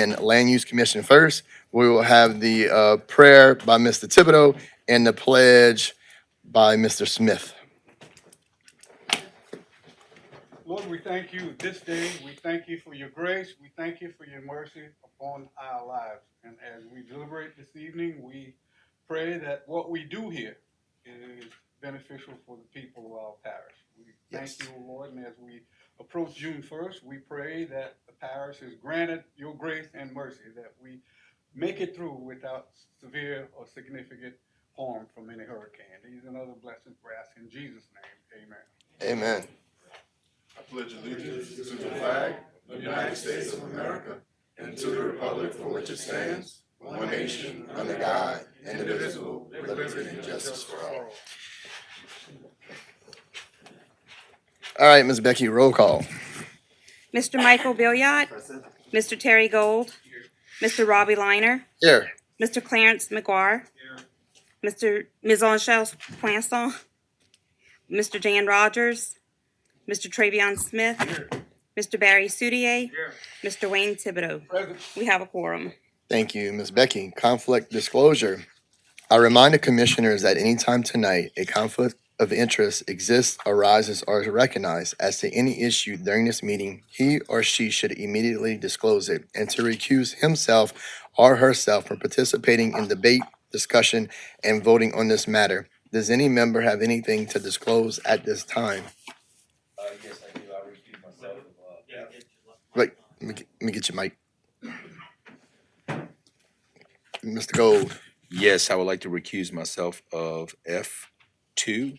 and Land Use Commission first. We will have the prayer by Mr. Thibodeau and the pledge by Mr. Smith. Lord, we thank you this day. We thank you for your grace. We thank you for your mercy upon our lives. And as we deliberate this evening, we pray that what we do here is beneficial for the people of our parish. We thank you, Lord, and as we approach June 1st, we pray that the parish is granted your grace and mercy, that we make it through without severe or significant harm from any hurricane. These and other blessings we ask in Jesus' name. Amen. Amen. I pledge allegiance to the flag of the United States of America and to the republic for which it stands, one nation, under God, indivisible, with liberty and justice for all. All right, Ms. Becky, roll call. Mr. Michael Billiot, Mr. Terry Gold, Mr. Robbie Liner, Here. Mr. Clarence McGuire, Ms. Anchelle Poisson, Mr. Jan Rogers, Mr. Travion Smith, Mr. Barry Soudier, Mr. Wayne Thibodeau. Present. We have a quorum. Thank you, Ms. Becky. Conflict disclosure. I remind the commissioners that anytime tonight a conflict of interest exists, arises, or is recognized as to any issue during this meeting, he or she should immediately disclose it and to recuse himself or herself from participating in debate, discussion, and voting on this matter. Does any member have anything to disclose at this time? Yes, I do. I recuse myself of, Wait, let me get your mic. Mr. Gold. Yes, I would like to recuse myself of F2.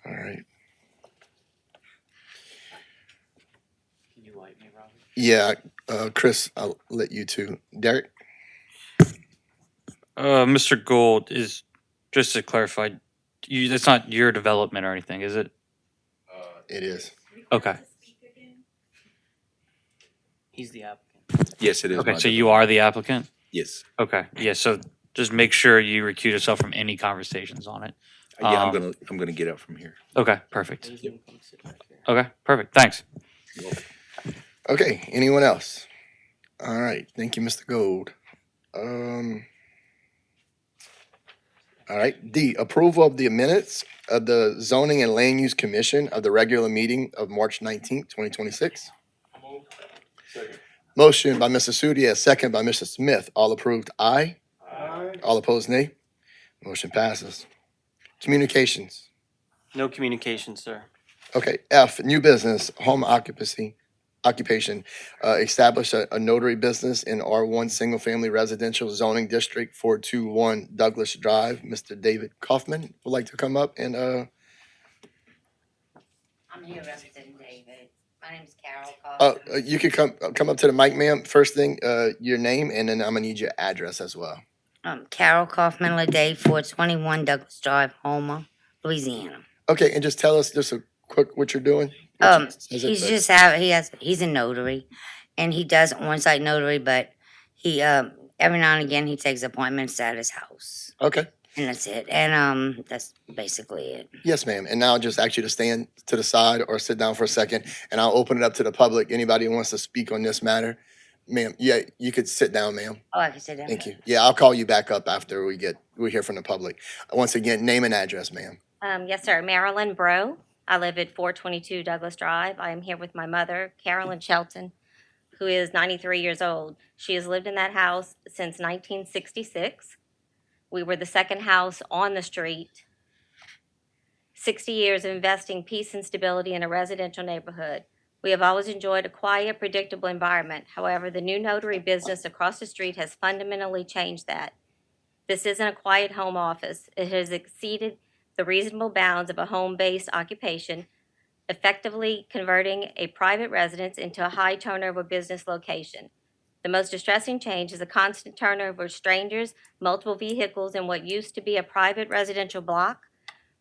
All right. Can you wipe me, Robert? Yeah, Chris, I'll let you too. Derek? Mr. Gold, is just to clarify, that's not your development or anything, is it? It is. Okay. He's the applicant. Yes, it is. Okay, my so you are the applicant? Yes. Okay, yeah, so just make sure you recuse yourself from any conversations on it. Yeah, Um, I'm gonna get up from here. Okay, perfect. He's gonna come sit back there. Okay, perfect, thanks. Okay, anyone else? All right, thank you, Mr. Gold. All right, D, approval of the minutes of the Zoning and Land Use Commission of the regular meeting of March 19th, 2026. Second. Motion by Mr. Soudier, second by Mr. Smith. All approved, aye. Aye. All opposed, nay. Motion passes. Communications. No communication, sir. Okay, F, new business, home occupation. Establish a notary business in R1 Single Family Residential Zoning District 421 Douglas Drive. Mr. David Kaufman would like to come up and, I'm here representing David. My name is Carol Kaufman. you could come up to the mic, ma'am. First thing, your name, and then I'm gonna need your address as well. Carol Kaufman Lede, 421 Douglas Drive, Houma, Louisiana. Okay, and just tell us just a quick what you're doing. He's a notary, and he does on-site notary, but he every now and again he takes appointments at his house, Okay, and that's it. And that's basically it. yes, ma'am. And now I'll just ask you to stand to the side or sit down for a second, and I'll open it up to the public. Anybody who wants to speak on this matter, ma'am, yeah, you could sit down, ma'am. Oh, I can say that. Thank you. Yeah, I'll call you back up after we hear from the public. Once again, name and address, ma'am. Yes, sir. Marilyn Bro. I live at 422 Douglas Drive. I am here with my mother, Carolyn Shelton, who is 93 years old. She has lived in that house since 1966. We were the second house on the street. 60 years of investing peace and stability in a residential neighborhood. We have always enjoyed a quiet, predictable environment. However, the new notary business across the street has fundamentally changed that. This isn't a quiet home office. It has exceeded the reasonable bounds of a home-based occupation, effectively converting a private residence into a high turnover business location. The most distressing change is the constant turnover of strangers, multiple vehicles in what used to be a private residential block.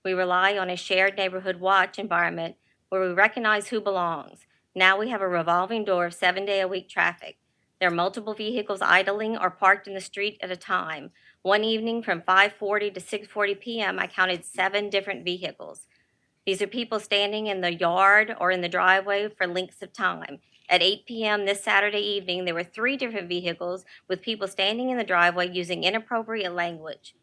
We rely on a shared neighborhood watch environment where we recognize who belongs. Now we have a revolving door of 7-day-a-week traffic. There are multiple vehicles idling or parked in the street at a time. One evening from 5:40 to 6:40 p.m., I counted 7 different vehicles. These are people standing in the yard or in the driveway for lengths of time. At 8 p.m. this Saturday evening, there were 3 different vehicles with people standing in the driveway using inappropriate language.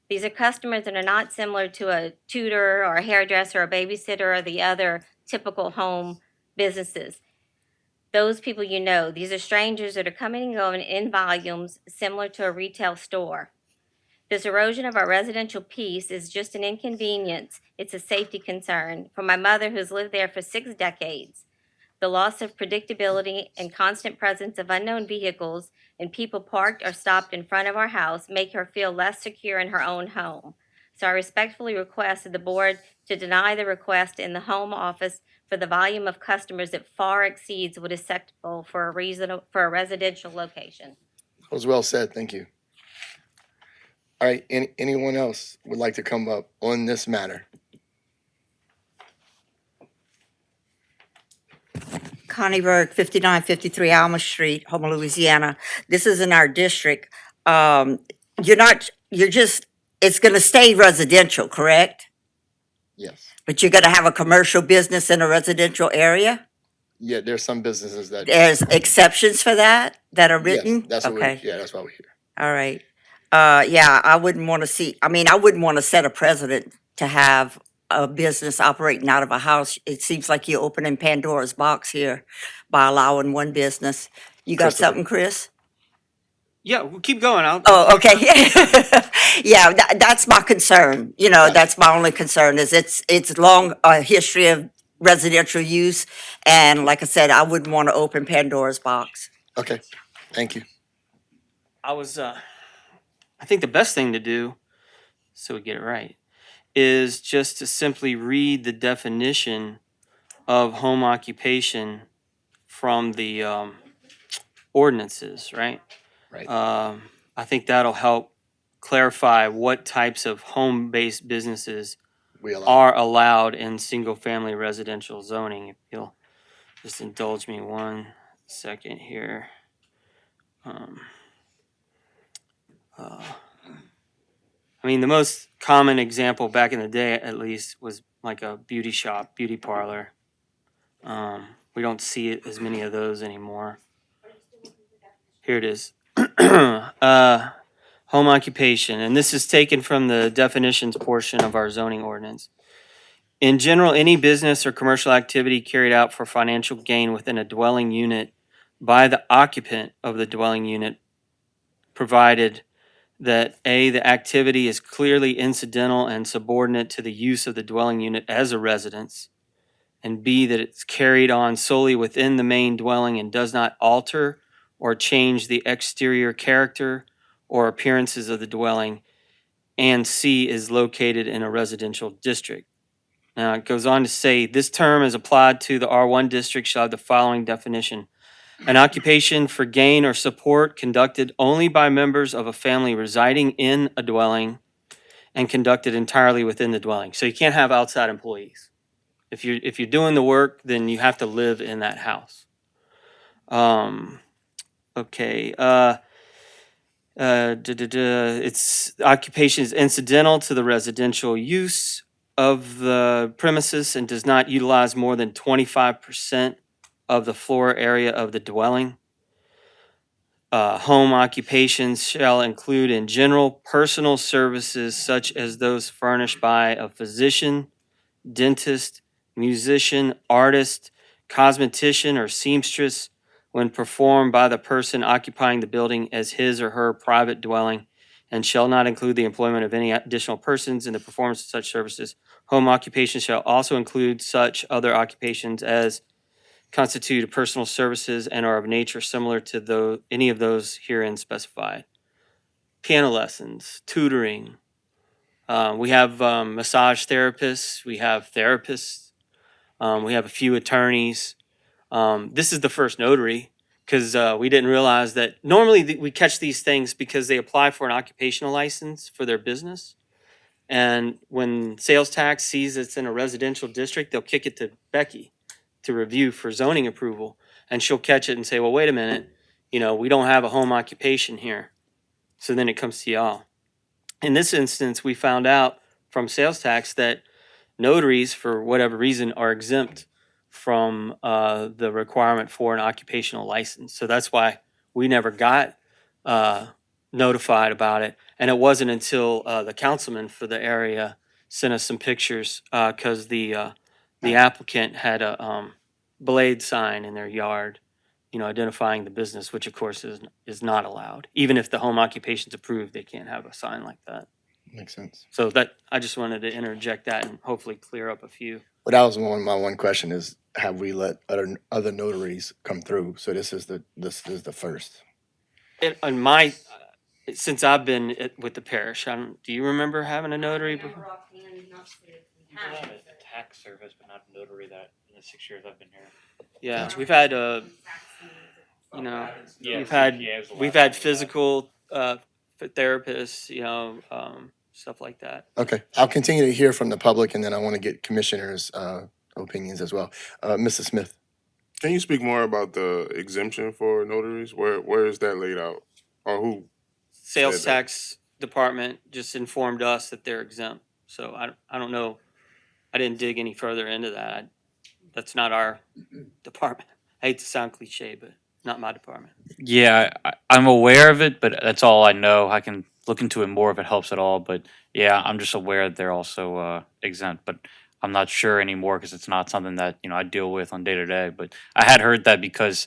These are customers that are not similar to a tutor or a hairdresser or a babysitter or the other typical home businesses. Those people you know, these are strangers that are coming and going in volumes similar to a retail store. This erosion of our residential peace is just an inconvenience. It's a safety concern for my mother who's lived there for 6 decades. The loss of predictability and constant presence of unknown vehicles and people parked or stopped in front of our house make her feel less secure in her own home. So I respectfully request that the board to deny the request in the home office for the volume of customers that far exceeds what is acceptable for a residential location. That was well said. Thank you. All right, anyone else would like to come up on this matter? Connie Berg, 5953 Alma Street, Houma, Louisiana. This is in our district. It's going to stay residential, correct? Yes. But you're going to have a commercial business in a residential area? Yeah, there's some businesses that. There's exceptions for that are Yes, written? that's what Okay, that's why we're here. all right. Yeah, I wouldn't want to set a precedent to have a business operating out of a house. It seems like you're opening Pandora's box here by allowing one business. You got Christopher. something, Chris? Yeah, well, keep going. Oh, okay. Yeah, that's my concern. Gotcha. That's my only concern is it's long history of residential use. And like I said, I wouldn't want to open Pandora's box. Okay, thank you. I think the best thing to do, so we get it right, is just to simply read the definition of home occupation from the ordinances, right? Right. I think that'll help clarify what types of home-based businesses We allow. are allowed in single-family residential zoning. If you'll just indulge me 1 second here. I mean, the most common example back in the day, at least, was like a beauty shop, beauty parlor. We don't see it as many of those anymore. Here it is. Home occupation, and this is taken from the definitions portion of our zoning ordinance. In general, any business or commercial activity carried out for financial gain within a dwelling unit by the occupant of the dwelling unit, provided that A, the activity is clearly incidental and subordinate to the use of the dwelling unit as a residence, and B, that it's carried on solely within the main dwelling and does not alter or change the exterior character or appearances of the dwelling, and C, is located in a residential district. Now, it goes on to say, this term is applied to the R1 district shall have the following definition. An occupation for gain or support conducted only by members of a family residing in a dwelling and conducted entirely within the dwelling. So you can't have outside employees. If you're doing the work, then you have to live in that house. Okay. Its occupation is incidental to the residential use of the premises and does not utilize more than 25% of the floor area of the dwelling. Home occupations shall include in general personal services such as those furnished by a physician, dentist, musician, artist, cosmetician, or seamstress when performed by the person occupying the building as his or her private dwelling, and shall not include the employment of any additional persons in the performance of such services. Home occupation shall also include such other occupations as constitute personal services and are of nature similar to any of those herein specified. Piano lessons, tutoring. We have massage therapists. We have therapists. We have a few attorneys. This is the first notary because we didn't realize that normally we catch these things because they apply for an occupational license for their business. And when sales tax sees it's in a residential district, they'll kick it to Becky to review for zoning approval. And she'll catch it and say, well, wait a minute, we don't have a home occupation here. So then it comes to y'all. In this instance, we found out from sales tax that notaries, for whatever reason, are exempt from the requirement for an occupational license. So that's why we never got notified about it. And it wasn't until the councilman for the area sent us some pictures because the applicant had a blade sign in their yard, identifying the business, which of course is not allowed. Even if the home occupation's approved, they can't have a sign like that. Makes sense. So that, I just wanted to interject that and hopefully clear up a few. But that was my one question is, have we let other notaries come through? So this is the first. And my, since I've been with the parish, do you remember having a notary before? I have a tax service, but not a notary that in the 6 years I've been here. Yeah, we've had, we've had physical therapists, stuff like that. Okay, I'll continue to hear from the public, and then I want to get commissioners' opinions as well. Mrs. Smith. Can you speak more about the exemption for notaries? Where is that laid out? Or who? Sales Said that. tax department just informed us that they're exempt. So I don't know. I didn't dig any further into that. That's not our department. I hate to sound cliche, but not my department. Yeah, I'm aware of it, but that's all I know. I can look into it more if it helps at all. But yeah, I'm just aware that they're also exempt. But I'm not sure anymore because it's not something that I deal with on day to day. But I had heard that because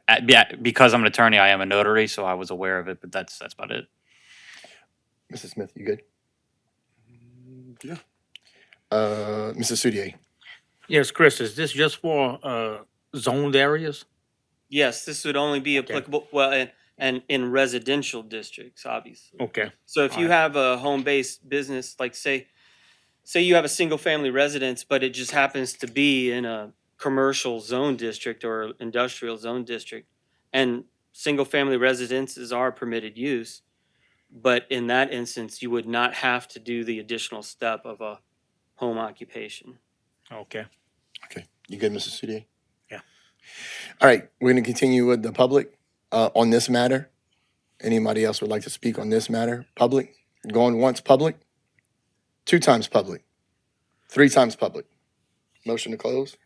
I'm an attorney, I am a notary, so I was aware of it. But that's about it. Mrs. Smith, you good? Yeah. Mrs. Soudier. Yes, Chris, is this just for zoned areas? Yes, this would only be applicable, well, and in residential districts, obviously. Okay. So if you have a home-based business, like say you have a single-family residence, but it just happens to be in a commercial zone district or industrial zone district, and single-family residences are permitted use, but in that instance, you would not have to do the additional step of a home occupation. Okay. Okay, you good, Mrs. Soudier? Yeah. All right, we're going to continue with the public on this matter. Anybody else would like to speak on this matter? Public? Going once, public? 2 times public? 3 times public? Motion to close?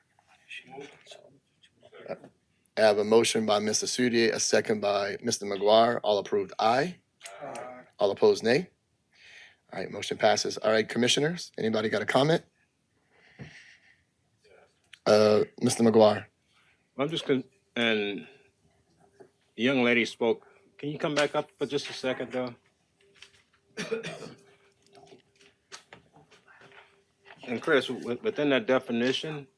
I have a motion by Mr. Soudier, a second by Mr. McGuire. All approved, aye. All opposed, nay. All right, motion passes. All right, commissioners, anybody got a comment? Mr. McGuire. I'm just and the young lady spoke. Can you come back up for just a second, though? And Chris, within that definition,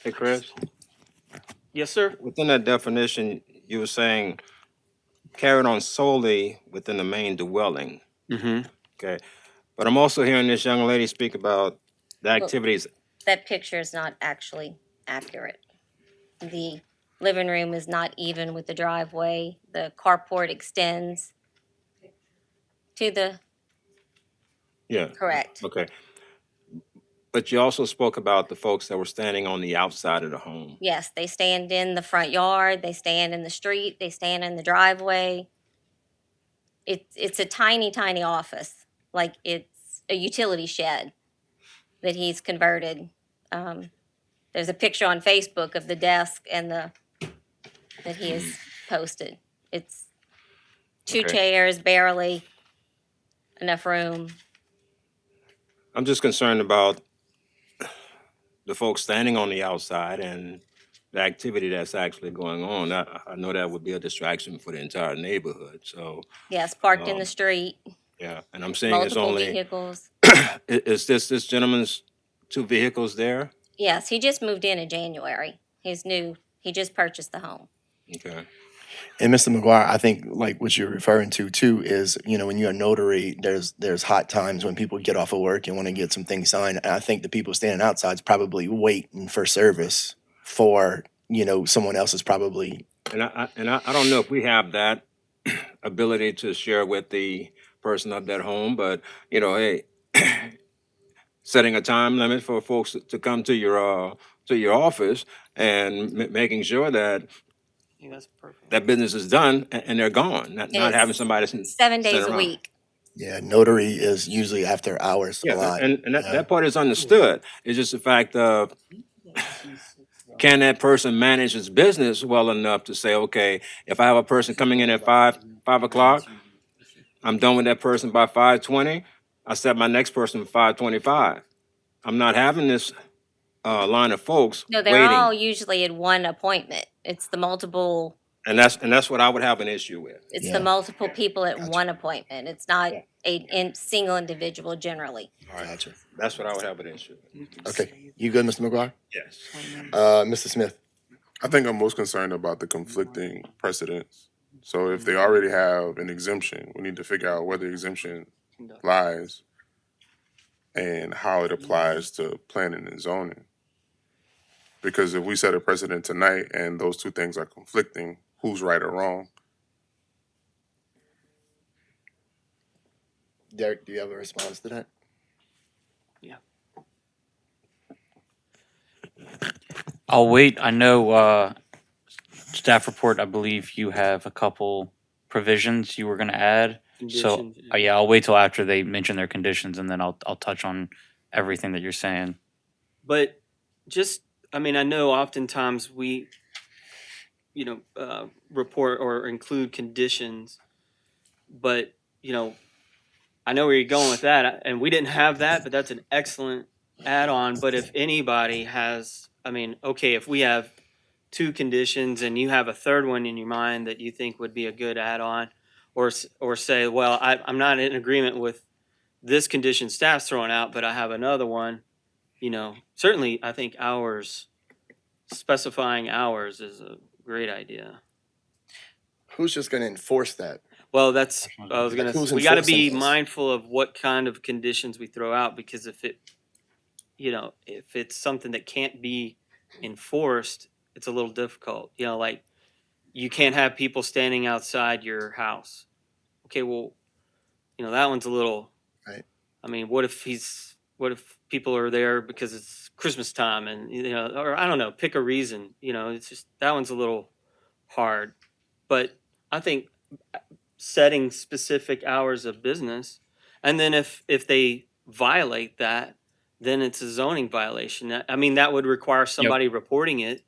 hey, Chris, Yes, sir? within that definition, you were saying carried on solely within the main dwelling. Mm-hmm. Okay. But I'm also hearing this young lady speak about the activities. That picture is not actually accurate. The living room is not even with the driveway. The carport extends to the, Yeah. correct. Okay. But you also spoke about the folks that were standing on the outside of the home. Yes, they stand in the front yard, they stand in the street, they stand in the driveway. It's a tiny, tiny office, like it's a utility shed that he's converted. There's a picture on Facebook of the desk and that he has posted. It's 2 Okay. chairs, barely enough room. I'm just concerned about the folks standing on the outside and the activity that's actually going on. I know that would be a distraction for the entire neighborhood, so, Yes, parked in the street, yeah. And I'm saying it's multiple only, vehicles. is this gentleman's 2 vehicles there? Yes, he just moved in January. He's new. He just purchased the home. Okay. And Mr. McGuire, I think like what you're referring to too is, when you're a notary, there's hot times when people get off of work and want to get some things signed. And I think the people standing outside is probably waiting for service for, someone else is probably. And I don't know if we have that ability to share with the person of that home, but, hey, setting a time limit for folks to come to your office and making sure that I think that's perfect. that business is done and they're gone, not having somebody 7 days sit a around. week. Yeah, notary is usually after hours a Yeah, lot. and that part is understood. It's just the fact of can that person manage his business well enough to say, okay, if I have a person coming in at 5 o'clock, I'm done with that person by 5:20. I set my next person for 5:25. I'm not having this line of folks No, they're all waiting, usually in one appointment. It's the multiple, and that's what I would have an issue with. it's the Yeah. multiple people at Gotcha. one appointment. It's not single individual generally. Gotcha. That's what I would have an issue with. Okay, you good, Mr. McGuire? Yes. Mr. Smith? I think I'm most concerned about the conflicting precedents. So if they already have an exemption, we need to figure out where the exemption lies and how it applies to planning and zoning. Because if we set a precedent tonight and those two things are conflicting, who's right or wrong? Derek, do you have a response to that? I'll wait. I know, staff report, I believe you have a couple provisions you were gonna add. So, Conditions, yeah, I'll wait till after they mention their conditions and then I'll touch on everything that you're saying. But just, I mean, I know oftentimes we, report or include conditions, but, I know where you're going with that, and we didn't have that, but that's an excellent add-on. But if anybody has, I mean, okay, if we have two conditions and you have a third one in your mind that you think would be a good add-on, or say, well, I'm not in agreement with this condition staff's throwing out, but I have another one, certainly I think specifying hours is a great idea. Who's just gonna enforce that? Well, that's, I was gonna, who's we gotta enforcing be this? mindful of what kind of conditions we throw out, because if it's something that can't be enforced, it's a little difficult, like, you can't have people standing outside your house. Okay, well, that one's a little, Right. I mean, what if people are there because it's Christmas time and, or I don't know, pick a reason, it's just, that one's a little hard. But I think setting specific hours of business, and then if they violate that, then it's a zoning violation. I mean, that would require somebody reporting it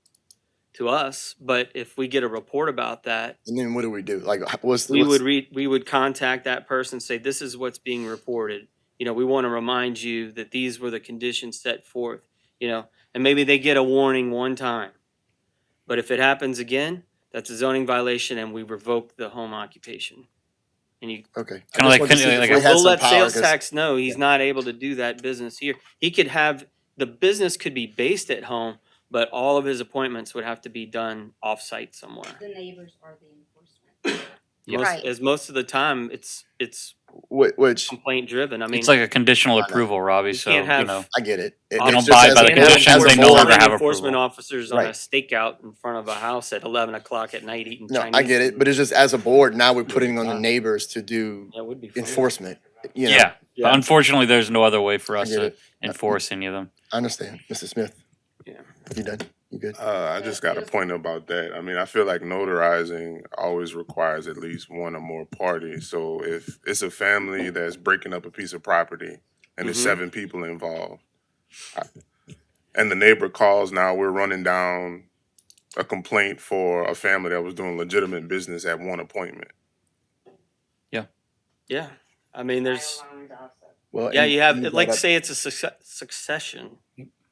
to us, but if we get a report about that, And then what do we do? Like, what's we would contact that person, say, this is what's being reported. We want to remind you that these were the conditions set forth, and maybe they get a warning one time. But if it happens again, that's a zoning violation and we revoke the home occupation. And you, okay? Kinda I just like- wanted to see kinda if like we a- had we'll some let power, sales 'cause- tax know he's not able to do that business here. He could have, the business could be based at home, but all of his appointments would have to be done off-site somewhere. The neighbors are the enforcement. Right. Most of the time, it's Which complaint driven. I mean, It's like a conditional I know. approval, Robbie, You so, can't have- I get it. They It's don't just abide as by a the board- conditions, as a they no board- longer have enforcement approval. officers on a Right. stakeout in front of a house at 11 o'clock at night eating No, Chinese. I get it, food. but it's just as a board, now we're putting on the neighbors to do That would be fun. enforcement, you know? Yeah, but unfortunately, there's no other way for I us get to it. enforce any of them. I understand. Mr. Smith? Yeah. You done? You good? I just got a point about that. I mean, I feel like notarizing always requires at least one or more parties. So if it's a family that's breaking up a piece of property and there's Mhm. 7 people involved, and the neighbor calls, now we're running down a complaint for a family that was doing legitimate business at one appointment. Yeah. I mean, there's, Well, yeah, and you have, brought like, up- say it's a succession.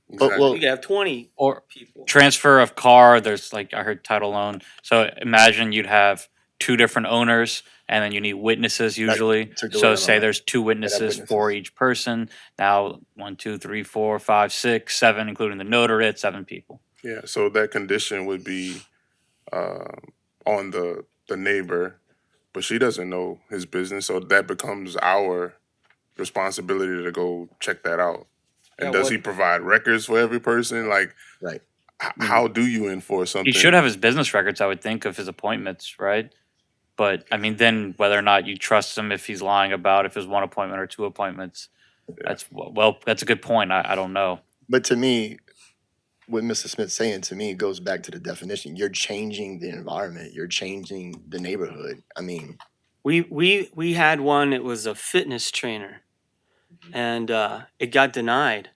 well, You could have 20 Or people. transfer of car, there's like, I heard title loan. So imagine you'd have 2 different owners and then you need witnesses usually. took the So word out of say my there's 2 witnesses for witnesses. each person. Now, 1, 2, 3, 4, 5, 6, 7, including the notary, it's 7 people. Yeah, so that condition would be on the neighbor, but she doesn't know his business, so that becomes our responsibility to go check that out. And Yeah, does what- he provide records for every person? Like, Right. how do you enforce something? He should have his business records, I would think, of his appointments, right? But I mean, then whether or not you trust him if he's lying about if it was 1 appointment or 2 appointments, that's a good point. I don't know. But to me, what Mr. Smith's saying to me goes back to the definition. You're changing the environment. You're changing the neighborhood. I mean, We had one, it was a fitness trainer, and it got denied.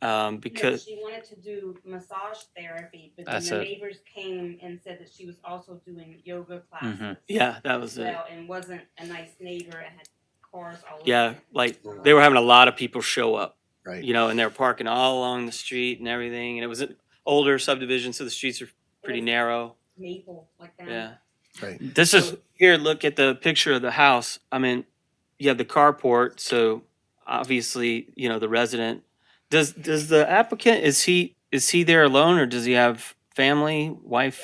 Because She wanted to do massage therapy, but That's it. neighbors came and said that she was also doing yoga Mhm. yeah, that was it. and wasn't a nice neighbor and had cars all Yeah, like they were having a lot of people show up, Right. and they were parking all along the street and everything. And it was an older subdivision, so the streets are pretty narrow. Maple, like that. Yeah. Right. This is So here, look at the picture of the house. I mean, you have the carport, so obviously, the resident. Does the applicant is he there alone, or does he have family, wife?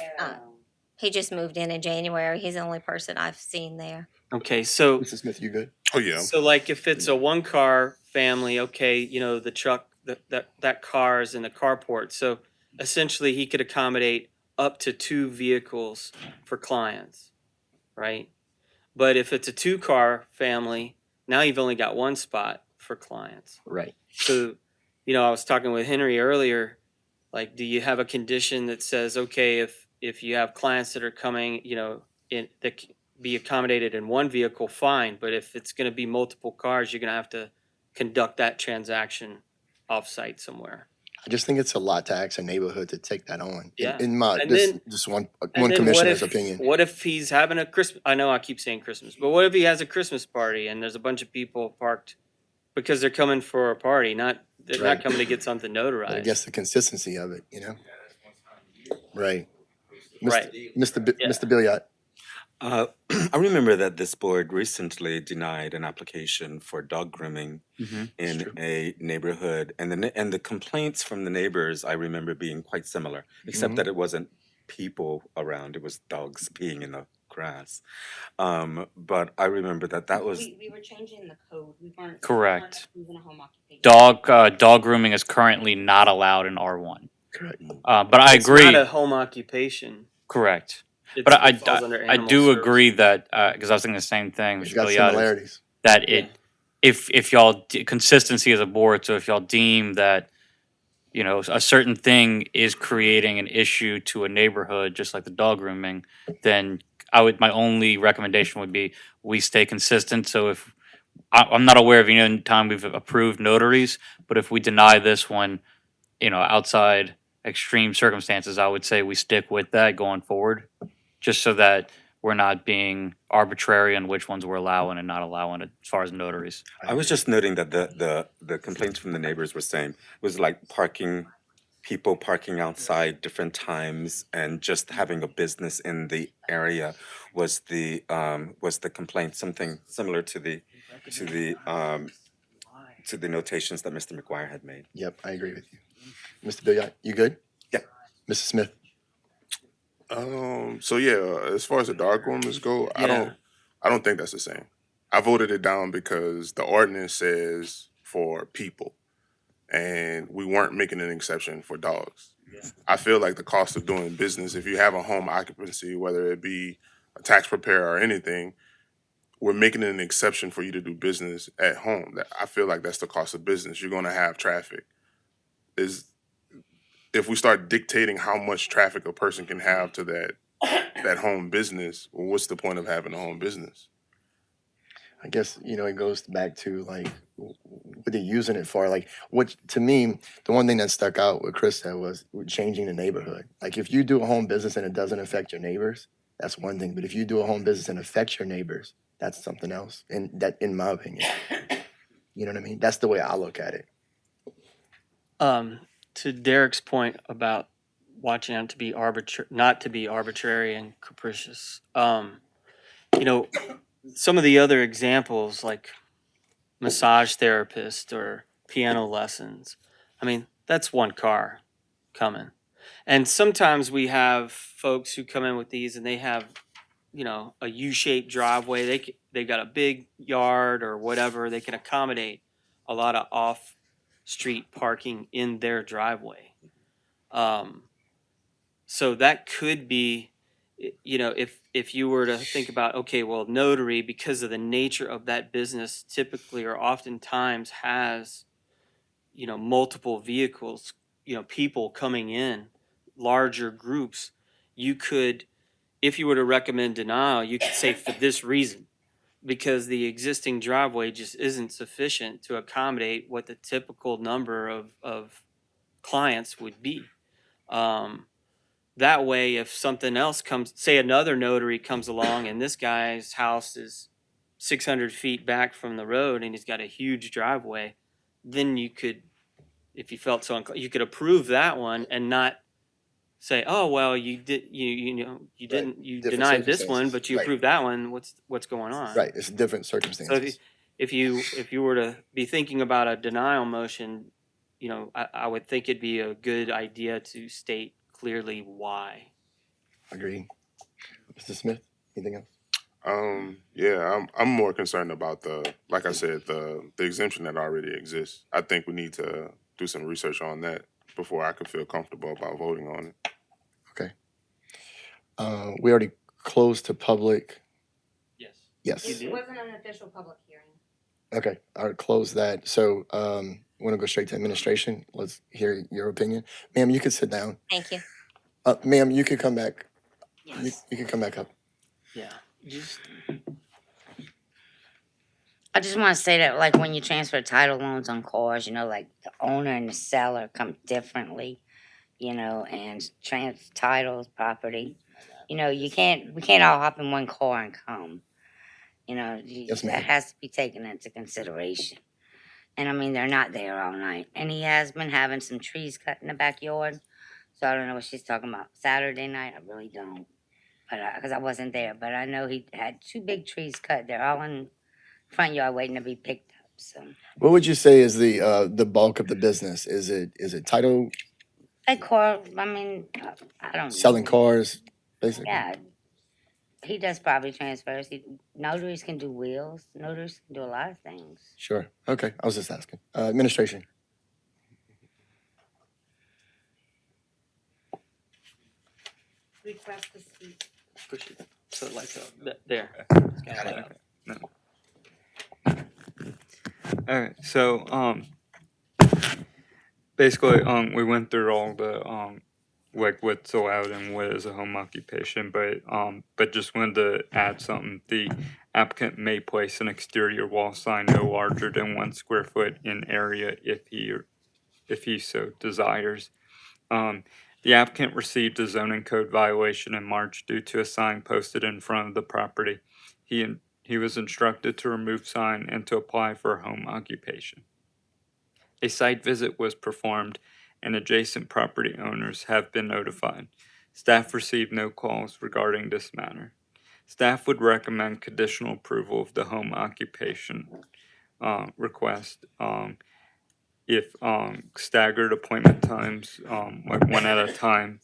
He just moved in January. He's the only person I've seen there. Okay, so Mrs. Smith, you good? Oh, yeah. so like if it's a one car family, okay, the truck that car is in the carport. So essentially, he could accommodate up to 2 vehicles for clients, right? But if it's a 2 car family, now you've only got 1 spot for clients. Right. So, I was talking with Henry earlier, like, do you have a condition that says, okay, if you have clients that are coming, in that be accommodated in 1 vehicle, fine. But if it's going to be multiple cars, you're going to have to conduct that transaction offsite somewhere. I just think it's a lot to ask a neighborhood to take that on. Yeah. In my, And this, then- just one And then commissioner's opinion. What if he's having a Christmas? I know I keep saying Christmas, but what if he has a Christmas party and there's a bunch of people parked because they're coming for a party, they're Right. not coming to get something notarized. But I guess the consistency of it, Right. Right. Yeah. Mr. Billiot. I remember that this board recently denied an application for dog grooming Mhm. in a neighborhood, and the complaints from the neighbors I remember being quite similar, except Mhm. that it wasn't people around; it was dogs peeing in the grass. But I remember that was We were changing the code. We weren't. Correct. Moving a home occupation. dog grooming is currently not allowed in R1. Correct. But I It's agree. not a home occupation. Correct. It's, But it falls under I animal do service. agree that because I was thinking the same thing, It's Mr. got Billiot, is similarities. that Yeah. if y'all consistency as a board, so if y'all deem that a certain thing is creating an issue to a neighborhood, just like the dog grooming, then my only recommendation would be we stay consistent. So if I'm not aware of any time we've approved notaries, but if we deny this one, outside extreme circumstances, I would say we stick with that going forward, just so that we're not being arbitrary on which ones we're allowing and not allowing as far as notaries. I was just noting that the complaints from the neighbors were saying was like people parking outside different times and just having a business in the area was the complaint, something similar to the notations that Mr. McGuire had made. Yep, I agree with you. Mr. Billiot, you good? Yeah. Mrs. Smith. So yeah, as far as the dog groomers go, Yeah. I don't think that's the same. I voted it down because the ordinance says for people, and we weren't making an exception for dogs. I feel like the cost of doing business, if you have a home occupancy, whether it be a tax preparer or anything, we're making an exception for you to do business at home. I feel like that's the cost of business. You're going to have traffic. If we start dictating how much traffic a person can have to that home business, well, what's the point of having a home business? I guess, it goes back to like what they're using it for. Like what to me, the one thing that stuck out what Chris said was changing the neighborhood. Like if you do a home business and it doesn't affect your neighbors, that's one thing. But if you do a home business and affects your neighbors, that's something else. And that, in my opinion, you know what I mean? That's the way I look at it. To Derek's point about watching out to be not to be arbitrary and capricious. Some of the other examples like massage therapist or piano lessons. I mean, that's 1 car coming. And sometimes we have folks who come in with these and they have, a U-shaped driveway. They got a big yard or whatever. They can accommodate a lot of off-street parking in their driveway. So that could be, if you were to think about, okay, well, notary, because of the nature of that business, typically or oftentimes has, multiple vehicles, people coming in, larger groups, you could, if you were to recommend denial, you could say for this reason, because the existing driveway just isn't sufficient to accommodate what the typical number of clients would be. That way, if something else comes, say another notary comes along and this guy's house is 600 feet back from the road and he's got a huge driveway, then you could, if you felt so, you could approve that one and not say, oh, well, you didn't, you Different denied this one, circumstances. but you Right. approved that one. What's going on? Right, it's different So circumstances. if you were to be thinking about a denial motion, I would think it'd be a good idea to state clearly why. Agreed. Mr. Smith, anything else? Yeah, I'm more concerned about like I said, the exemption that already exists. I think we need to do some research on that before I could feel comfortable about voting on it. Okay. We already closed to public. Yes. Yes. You did? wasn't an official public hearing. Okay, I'll close that. So, want to go straight to administration? Let's hear your opinion. Ma'am, you can sit down. Thank you. Ma'am, you can come back. You, Yes. you can come back up. Yeah. Just I just want to say that, like, when you transfer title loans on cars, like the owner and the seller come differently, and titles, property. We can't all hop in one car and come. Yes, That ma'am. has to be taken into consideration. And I mean, they're not there all night. And he has been having some trees cut in the backyard. So I don't know what she's talking about. Saturday night, I really don't. But because I wasn't there, but I know he had 2 big trees cut. They're all in front yard waiting to be picked up. So What would you say is the bulk of the business? Is it title, that car, I mean, I don't selling know. cars, basically? Yeah, he does property transfers. Notaries can do wills. Notaries can do a lot of things. Sure. Okay, I was just asking. Administration. Request to speak. push it so it lights up. There. It's gotta light up. All right, so basically we went through all the like what's allowed and what is a home occupation, but just wanted to add something. The applicant may place an exterior wall sign no larger than 1 square foot in area if he so desires. The applicant received a zoning code violation in March due to a sign posted in front of the property. He was instructed to remove sign and to apply for a home occupation. A site visit was performed and adjacent property owners have been notified. Staff received no calls regarding this matter. Staff would recommend conditional approval of the home occupation request if staggered appointment times, like 1 at a time,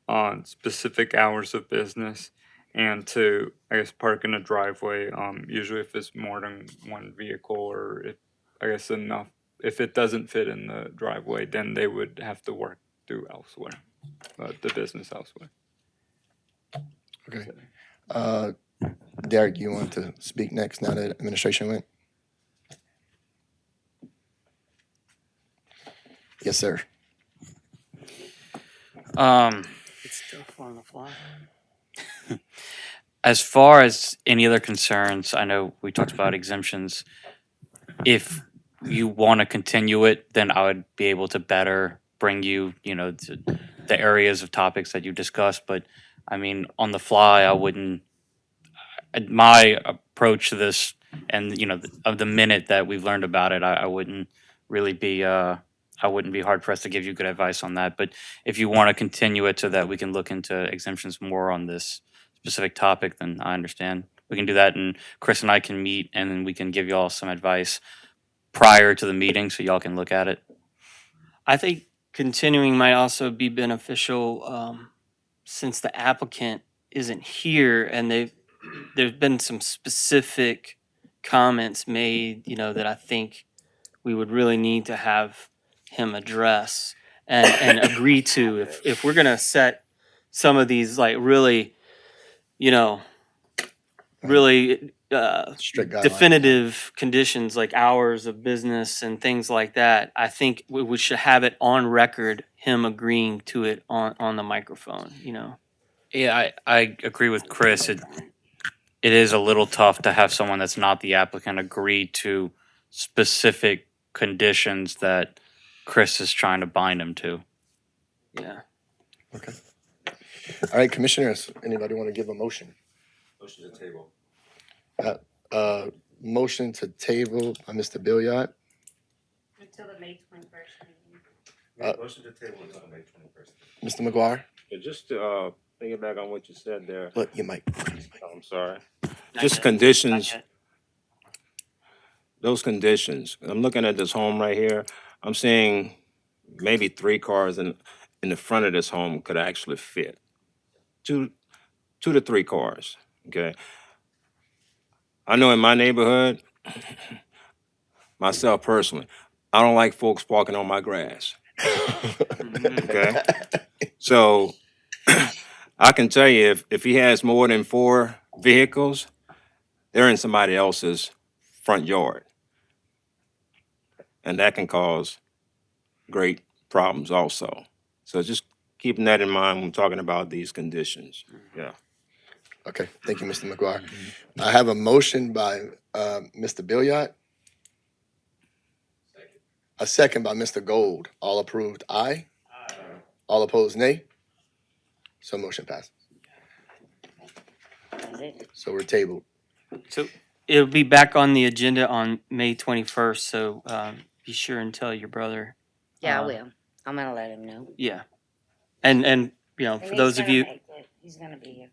on specific hours of business, and to, I guess, park in a driveway, usually if it's more than 1 vehicle, or enough. If it doesn't fit in the driveway, then they would have to work through elsewhere, the business elsewhere. Okay. Derek, you want to speak next now that administration went? Yes, sir. It's tough on the fly. As far as any other concerns, I know we talked about exemptions. If you want to continue it, then I would be able to better bring you, to the areas of topics that you discussed. But I mean, on the fly, I wouldn't. My approach to this, and of the minute that we've learned about it, I wouldn't really be. I wouldn't be hard pressed to give you good advice on that. But if you want to continue it so that we can look into exemptions more on this specific topic, then I understand. We can do that, and Chris and I can meet, and then we can give you all some advice prior to the meeting so y'all can look at it. I think continuing might also be beneficial since the applicant isn't here and there's been some specific comments made, that I think we would really need to have him address and agree to if we're gonna set some of these like really, really Strict guidelines. definitive conditions like hours of business and things like that. I think we should have it on record, him agreeing to it on the microphone, Yeah, I agree with Chris. it is a little tough to have someone that's not the applicant agree to specific conditions that Chris is trying to bind him to. Yeah. Okay. All right, commissioners, anybody want to give a motion? Motion to table. Motion to table by Mr. Billiard. Until the May 21st meeting. Motion to table until May 21st. Mr. McGuire, Yeah, just to piggyback on what you said there. look, you might. Oh, I'm sorry. Not Just yet. conditions, Not yet. those conditions. I'm looking at this home right here. I'm seeing maybe 3 cars in the front of this home could actually fit. 2 to 3 cars, okay? I know in my neighborhood, myself personally, I don't like folks parking on my grass. Okay? So I can tell you if he has more than 4 vehicles, they're in somebody else's front yard. And that can cause great problems also. So just keeping that in mind when talking about these conditions. Yeah. Okay, thank you, Mr. McGuire. I have a motion by Mr. Billiard. A second by Mr. Gold. All approved, aye. All opposed, nay. So motion passes. That's it. So we're tabled. So it'll be back on the agenda on May 21st, so be sure and tell your brother. Yeah, I will. I'm gonna let him know. Yeah. And you know, And for he's those of gonna you, make it. He's gonna be here.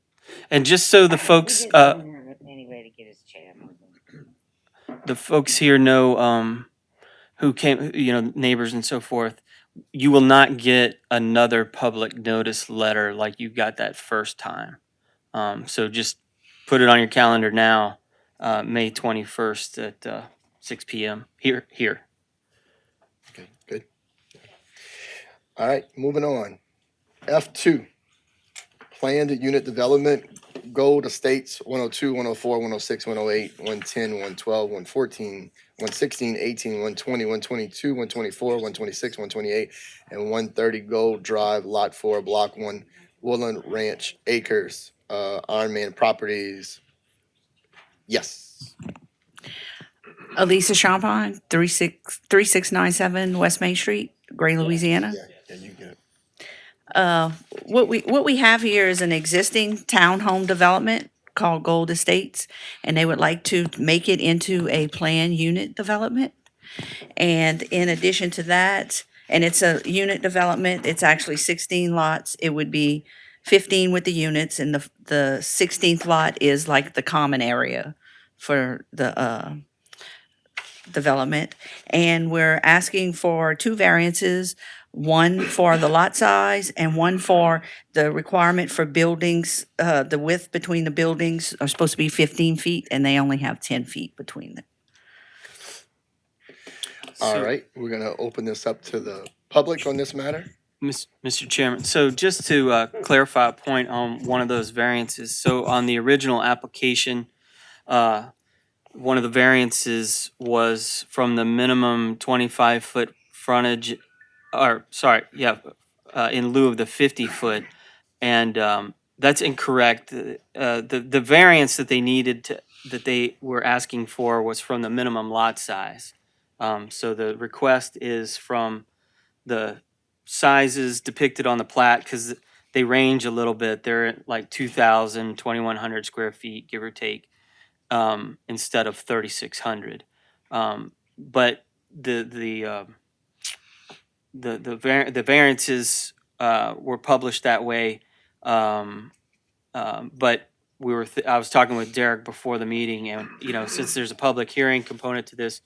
and just so the He folks, just came here anyway to get his chair moving. the folks here know who came, you know, neighbors and so forth, you will not get another public notice letter like you got that first time. So just put it on your calendar now, May 21st at 6 p.m. Here. Okay, good. All right, moving on. F2, planned unit development, Gold Estates, 102, 104, 106, 108, 110, 112, 114, 116, 18, 120, 122, 124, 126, 128, and 130 Gold Drive, Lot 4, Block 1, Woodland Ranch Acres, Iron Man Properties. Yes. Elisa Champagne, 3697 West Main Street, Gray, Louisiana. Yeah, you get it. What we have here is an existing townhome development called Gold Estates, and they would like to make it into a planned unit development. And in addition to that, and it's a unit development, it's actually 16 lots. It would be 15 with the units, and the 16th lot is like the common area for the development. And we're asking for 2 variances, one for the lot size and one for the requirement for buildings. The width between the buildings are supposed to be 15 feet, and they only have 10 feet between them. All right, we're gonna open this up to the public on this matter. Mr. Chairman, so just to clarify a point on one of those variances, so on the original application, one of the variances was from the minimum 25-foot frontage, in lieu of the 50-foot, and that's incorrect. The variance that they needed that they were asking for was from the minimum lot size. So the request is from the sizes depicted on the plat, because they range a little bit. They're at like 2,000, 2,100 square feet, give or take, instead of 3,600. But the variances were published that way. But I was talking with Derek before the meeting, and you know, since there's a public hearing component to this,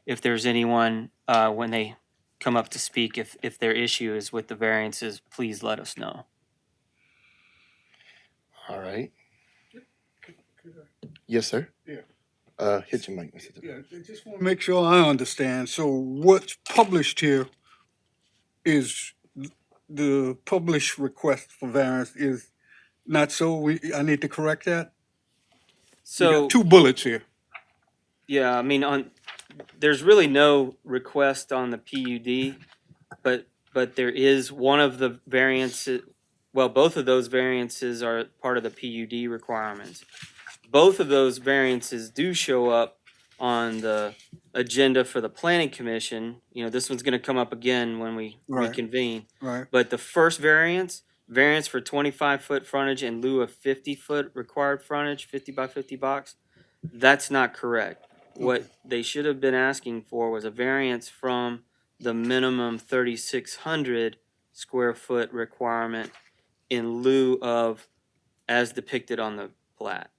if there's anyone when they come up to speak, if their issue is with the variances, please let us know. All right. Yes, sir. Yeah. Hit your mic, Mr. DeVore. Yeah, I just want to make sure I understand. So what's published here is the published request for variance is not so. I need to correct that? You So got 2 bullets here. yeah, I mean, there's really no request on the PUD, but there is one of the variances. Well, both of those variances are part of the PUD requirements. both of those variances do show up on the agenda for the planning commission. You know, this one's gonna come up again when we Right. reconvene. Right. But the first variance for 25-foot frontage in lieu of 50-foot required frontage, 50 by 50 box, that's not correct. What they should have been asking for was a variance from the minimum 3,600 square foot requirement in lieu of as depicted on the plat.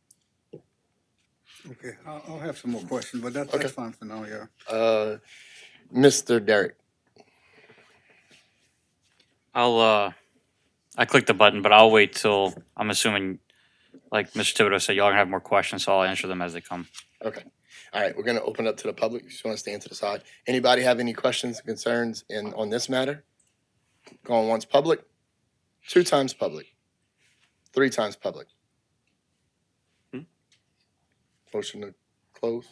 Okay, I'll have some more questions, but Okay. that's fine for now, yeah. Mr. Derek. I clicked the button, but I'll wait till, I'm assuming, like Mr. Thibodeau said, y'all are gonna have more questions, so I'll answer them as they come. Okay. All right, we're gonna open up to the public. You just wanna stand to the side. Anybody have any questions, concerns on this matter? Going once public, 2 times public, 3 times public. Motion to close.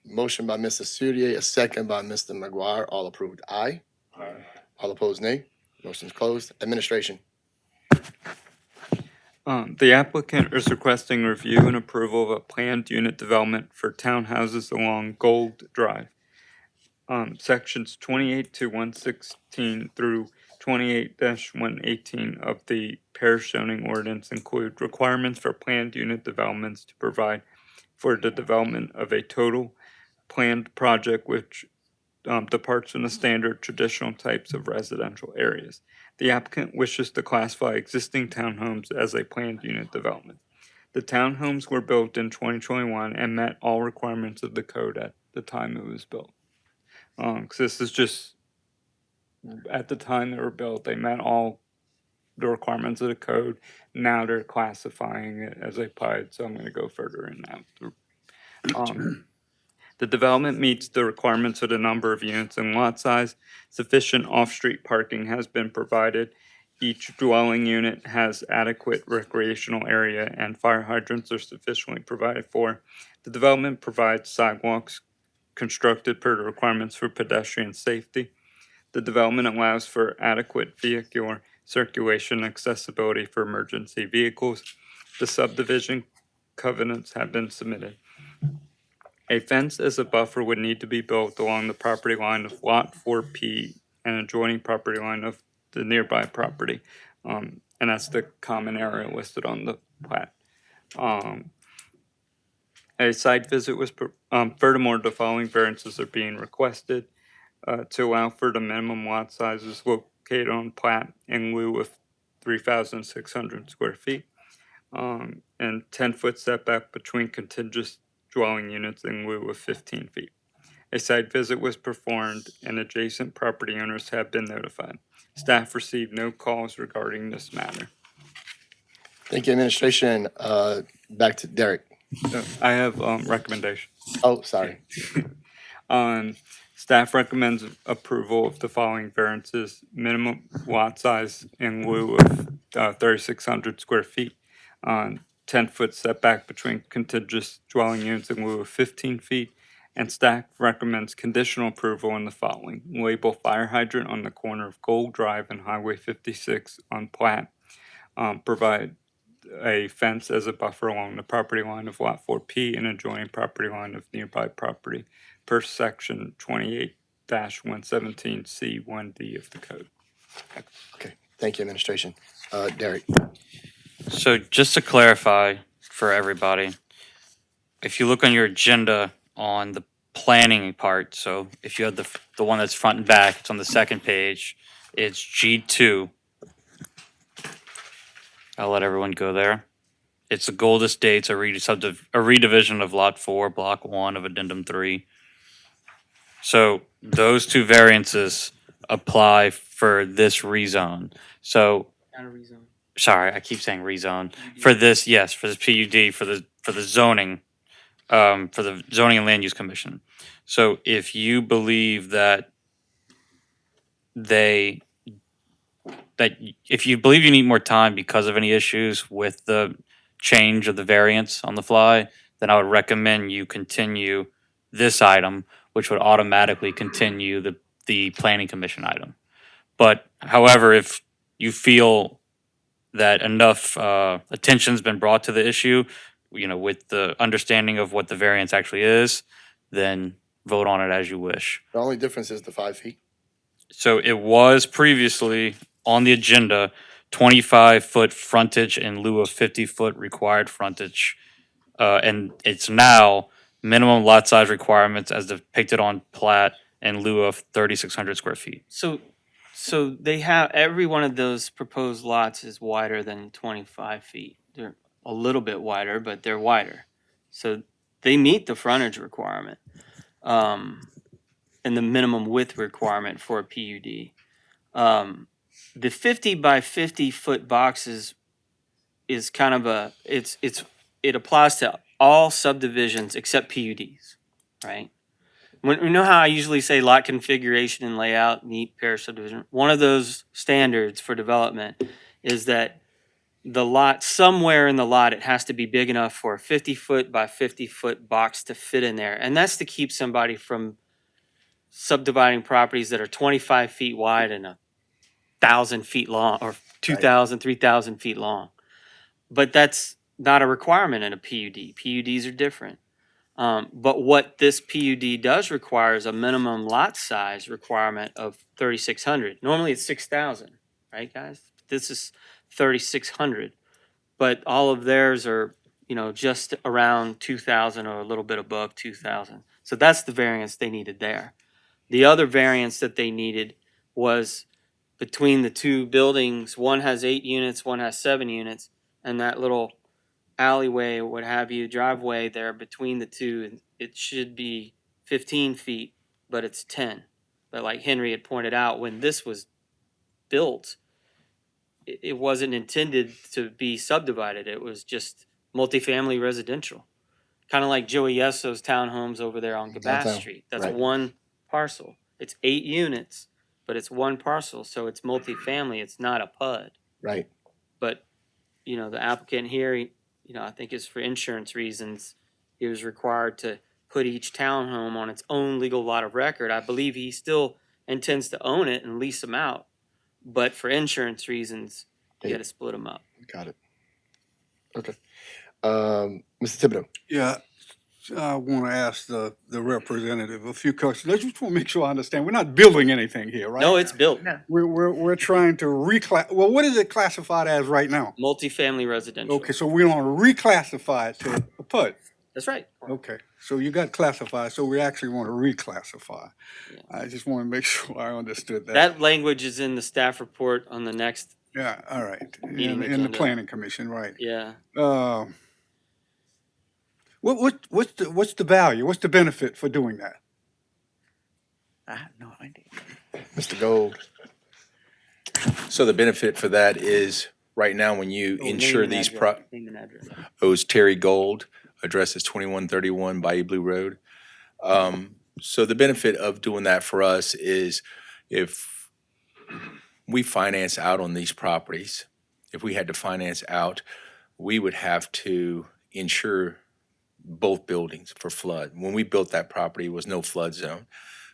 Motion by Mr. Studier, a second by Mr. McGuire. All approved, aye. All opposed, nay. Motion's closed. Administration. The applicant is requesting review and approval of a planned unit development for townhouses along Gold Drive. Sections 28 to 116 through 28-118 of the parish zoning ordinance include requirements for planned unit developments to provide for the development of a total planned project which departs from the standard traditional types of residential areas. The applicant wishes to classify existing townhomes as a planned unit development. The townhomes were built in 2021 and met all requirements of the code at the time it was built. 'Cause this is just, at the time they were built, they met all the requirements of the code. Now they're classifying it as a PUD, so I'm gonna go further in now. The development meets the requirements of the number of units and lot size. Sufficient off-street parking has been provided. Each dwelling unit has adequate recreational area and fire hydrants are sufficiently provided for. The development provides sidewalks constructed per the requirements for pedestrian safety. The development allows for adequate vehicular circulation and accessibility for emergency vehicles. The subdivision covenants have been submitted. A fence as a buffer would need to be built along the property line of Lot 4P and adjoining property line of the nearby property. And that's the common area listed on the plat. A site visit was, furthermore, the following variances are being requested to allow for the minimum lot sizes located on plat in lieu of 3,600 square feet. And 10-foot setback between contiguous dwelling units in lieu of 15 feet. A site visit was performed and adjacent property owners have been notified. Staff received no calls regarding this matter. Thank you, administration. Back to Derek. I have recommendations. Oh, sorry. Staff recommends approval of the following variances: minimum lot size in lieu of 3,600 square feet, 10-foot setback between contiguous dwelling units in lieu of 15 feet, and staff recommends conditional approval in the following: label fire hydrant on the corner of Gold Drive and Highway 56 on plat, provide a fence as a buffer along the property line of Lot 4P and adjoining property line of nearby property per section 28-117C1D of the code. Okay, thank you, administration. Derek. So just to clarify for everybody, if you look on your agenda on the planning part, so if you have the one that's front and back, it's on the second page, it's G2. I'll let everyone go there. It's the Gold Estates, a redivision of Lot 4, Block 1 of Addendum 3. So those two variances apply for this rezone. So, Not a rezone. sorry, I keep saying rezone. For this, yes, for this PUD, for the zoning, for the Zoning and Land Use Commission. So if you believe that if you believe you need more time because of any issues with the change of the variance on the fly, then I would recommend you continue this item, which would automatically continue the planning commission item. But however, if you feel that enough attention's been brought to the issue, you know, with the understanding of what the variance actually is, then vote on it as you wish. The only difference is the 5 feet. So it was previously on the agenda, 25-foot frontage in lieu of 50-foot required frontage. And it's now minimum lot size requirements as depicted on plat in lieu of 3,600 square feet. So they have, every one of those proposed lots is wider than 25 feet. They're a little bit wider, but they're wider. So they meet the frontage requirement, and the minimum width requirement for a PUD. The 50 by 50 foot boxes is kind of it applies to all subdivisions except PUDs, right? When, you know how I usually say lot configuration and layout, neat pair subdivision? One of those standards for development is that the lot, somewhere in the lot, it has to be big enough for a 50-foot by 50-foot box to fit in there. And that's to keep somebody from subdividing properties that are 25 feet wide and 1,000 feet long, or 2,000, 3,000 feet long. But that's not a requirement in a PUD. PUDs are different. But what this PUD does require is a minimum lot size requirement of 3,600. Normally it's 6,000, right, guys? This is 3,600. But all of theirs are, you know, just around 2,000 or a little bit above 2,000. So that's the variance they needed there. The other variance that they needed was between the two buildings. One has 8 units, one has 7 units, and that little alleyway or what have you, driveway there between the two, and it should be 15 feet, but it's 10. But like Henry had pointed out, when this was built, it wasn't intended to be subdivided. It was just multifamily residential. Kind of like Joey Yesso's townhomes over there on Gabass Downtown, Street. That's right. one parcel. It's 8 units, but it's one parcel, so it's multifamily. It's not a PUD. Right. But, you know, the applicant here, you know, I think it's for insurance reasons, he was required to put each townhome on its own legal lot of record. I believe he still intends to own it and lease them out, but for insurance reasons, you got to split them up. Got it. Okay. Mr. Thibodeau. Yeah, I want to ask the representative a few questions. I just want to make sure I understand. We're not building anything here, right? No, it's built. We're trying to well, what is it classified as right now? Multifamily residential. Okay, so we want to reclassify it to a PUD. That's right. Okay, so you got classified, so we actually want to reclassify. I just want to make sure I understood that. That language is in the staff report on the next. Yeah, all right. Meeting In the agenda. planning commission, right. Yeah. What's the value? What's the benefit for doing that? I have no idea. Mr. Gold. So the benefit for that is, right now, when you insure these Name and address. O's Terry Gold, address is 2131 Bayou Blue Road. So the benefit of doing that for us is if we finance out on these properties, if we had to finance out, we would have to insure both buildings for flood. When we built that property, it was no flood zone.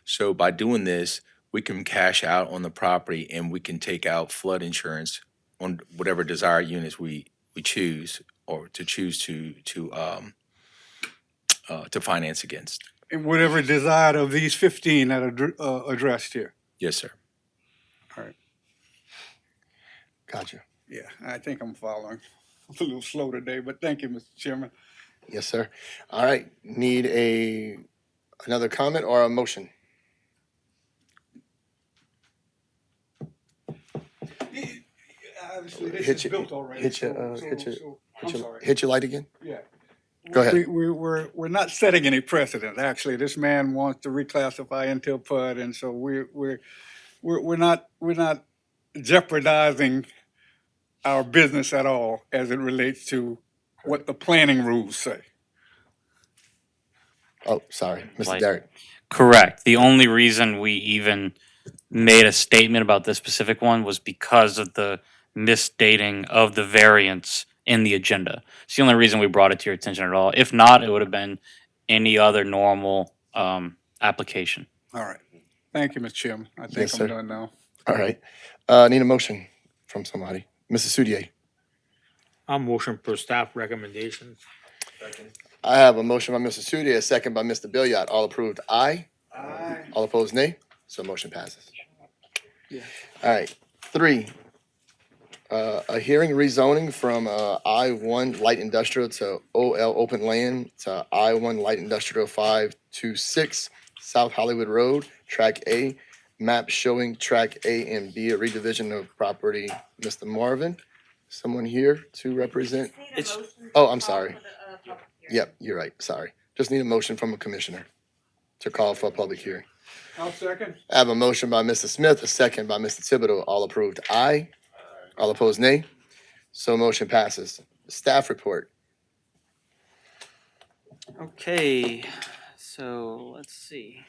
So by doing this, we can cash out on the property and we can take out flood insurance on whatever desired units we choose or to choose to finance against. And whatever desired of these 15 that are addressed here. Yes, sir. All right. Gotcha. Yeah, I think I'm following. I'm a little slow today, but thank you, Mr. Chairman. Yes, sir. All right. Need another comment or a motion? Obviously, this Hit is your- built already. hit your, so- hit your- so- I'm sorry. Hit your light again? Yeah. Go ahead. We're not setting any precedent. Actually, this man wants to reclassify into a PUD, and so we're not jeopardizing our business at all as it relates to what the planning rules say. Oh, sorry, Mr. Like- Derrick. Correct. The only reason we even made a statement about this specific one was because of the misstating of the variance in the agenda. It's the only reason we brought it to your attention at all. If not, it would have been any other normal application. All right. Thank you, Mr. Chairman. I think Yes, I'm sir. done now. All right. Need a motion from somebody. Mrs. Soudier. I'll motion per staff recommendation. I have a motion by Mr. Sudi, a second by Mr. Billiard. All approved, aye. Aye. All opposed, nay. So motion passes. All right, 3, a hearing rezoning from I-1 light industrial to OL open land to I-1 light industrial 526 South Hollywood Road, Track A, map showing Track A and B, a redivision of property. Mr. Marvin, someone here to represent? Oh, I'm sorry. Yep, you're right, sorry. Just need a motion from a commissioner to call for a public hearing. I'll second. I have a motion by Mr. Smith, a second by Mr. Thibodeau. All approved, aye. All opposed, nay. So motion passes. Staff report. Okay, so let's see.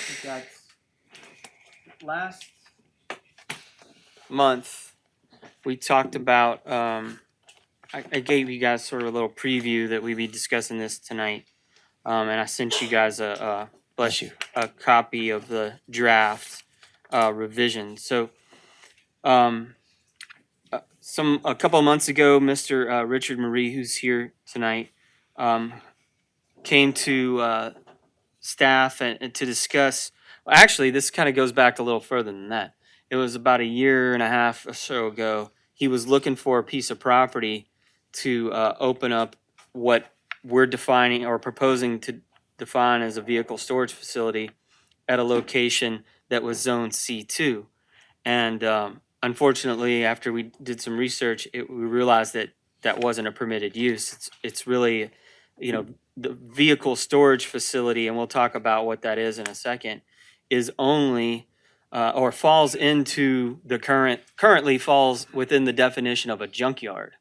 We got last month, we talked about, I gave you guys sort of a little preview that we'd be discussing this tonight. And I sent you guys Bless you. a copy of the draft revision. So, a couple of months ago, Mr. Richard Marie, who's here tonight, came to staff and to discuss. Well, actually, this kind of goes back a little further than that. It was about a year and a half or so ago. He was looking for a piece of property to open up what we're defining or proposing to define as a vehicle storage facility at a location that was zone C2. And unfortunately, after we did some research, we realized that that wasn't a permitted use. It's really, the vehicle storage facility, and we'll talk about what that is in a second, is only or falls into the currently falls within the definition of a junkyard.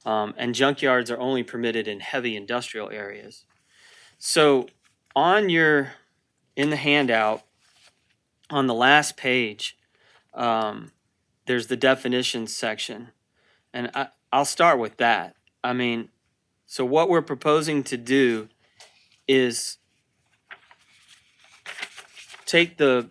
And junkyards are only permitted in heavy industrial areas. So in the handout, on the last page, there's the definitions section. And I'll start with that. I mean, so what we're proposing to do is take that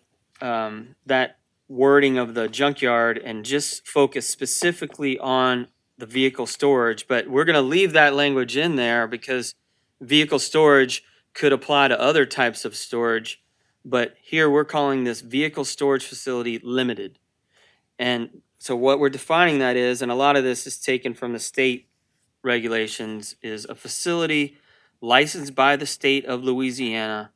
wording of the junkyard and just focus specifically on the vehicle storage. But we're going to leave that language in there because vehicle storage could apply to other types of storage. But here we're calling this vehicle storage facility limited. And so what we're defining that is, and a lot of this is taken from the state regulations, is a facility licensed by the state of Louisiana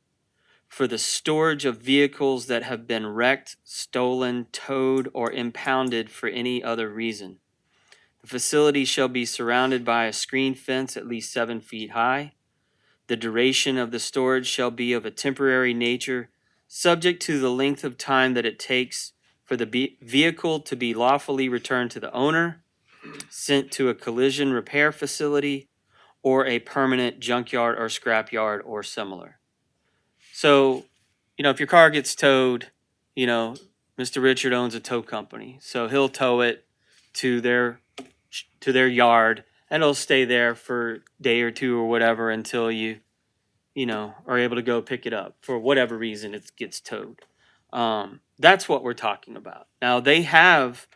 for the storage of vehicles that have been wrecked, stolen, towed, or impounded for any other reason. The facility shall be surrounded by a screen fence at least 7 feet high. The duration of the storage shall be of a temporary nature, subject to the length of time that it takes for the vehicle to be lawfully returned to the owner, sent to a collision repair facility, or a permanent junkyard or scrapyard or similar. So, if your car gets towed, Mr. Richard owns a tow company, so he'll tow it to their yard, and it'll stay there for a day or two or whatever until you are able to go pick it up for whatever reason it gets towed. That's what we're talking about. Now, they have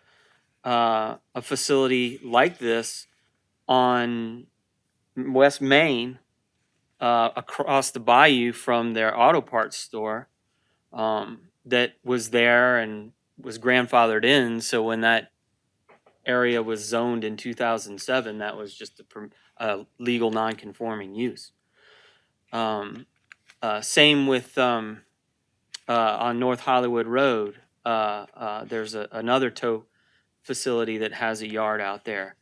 a facility like this on West Main, across the bayou from their auto parts store, that was there and was grandfathered in. So when that area was zoned in 2007, that was just a legal non-conforming use. Same with on North Hollywood Road. There's another tow facility that has a yard out there.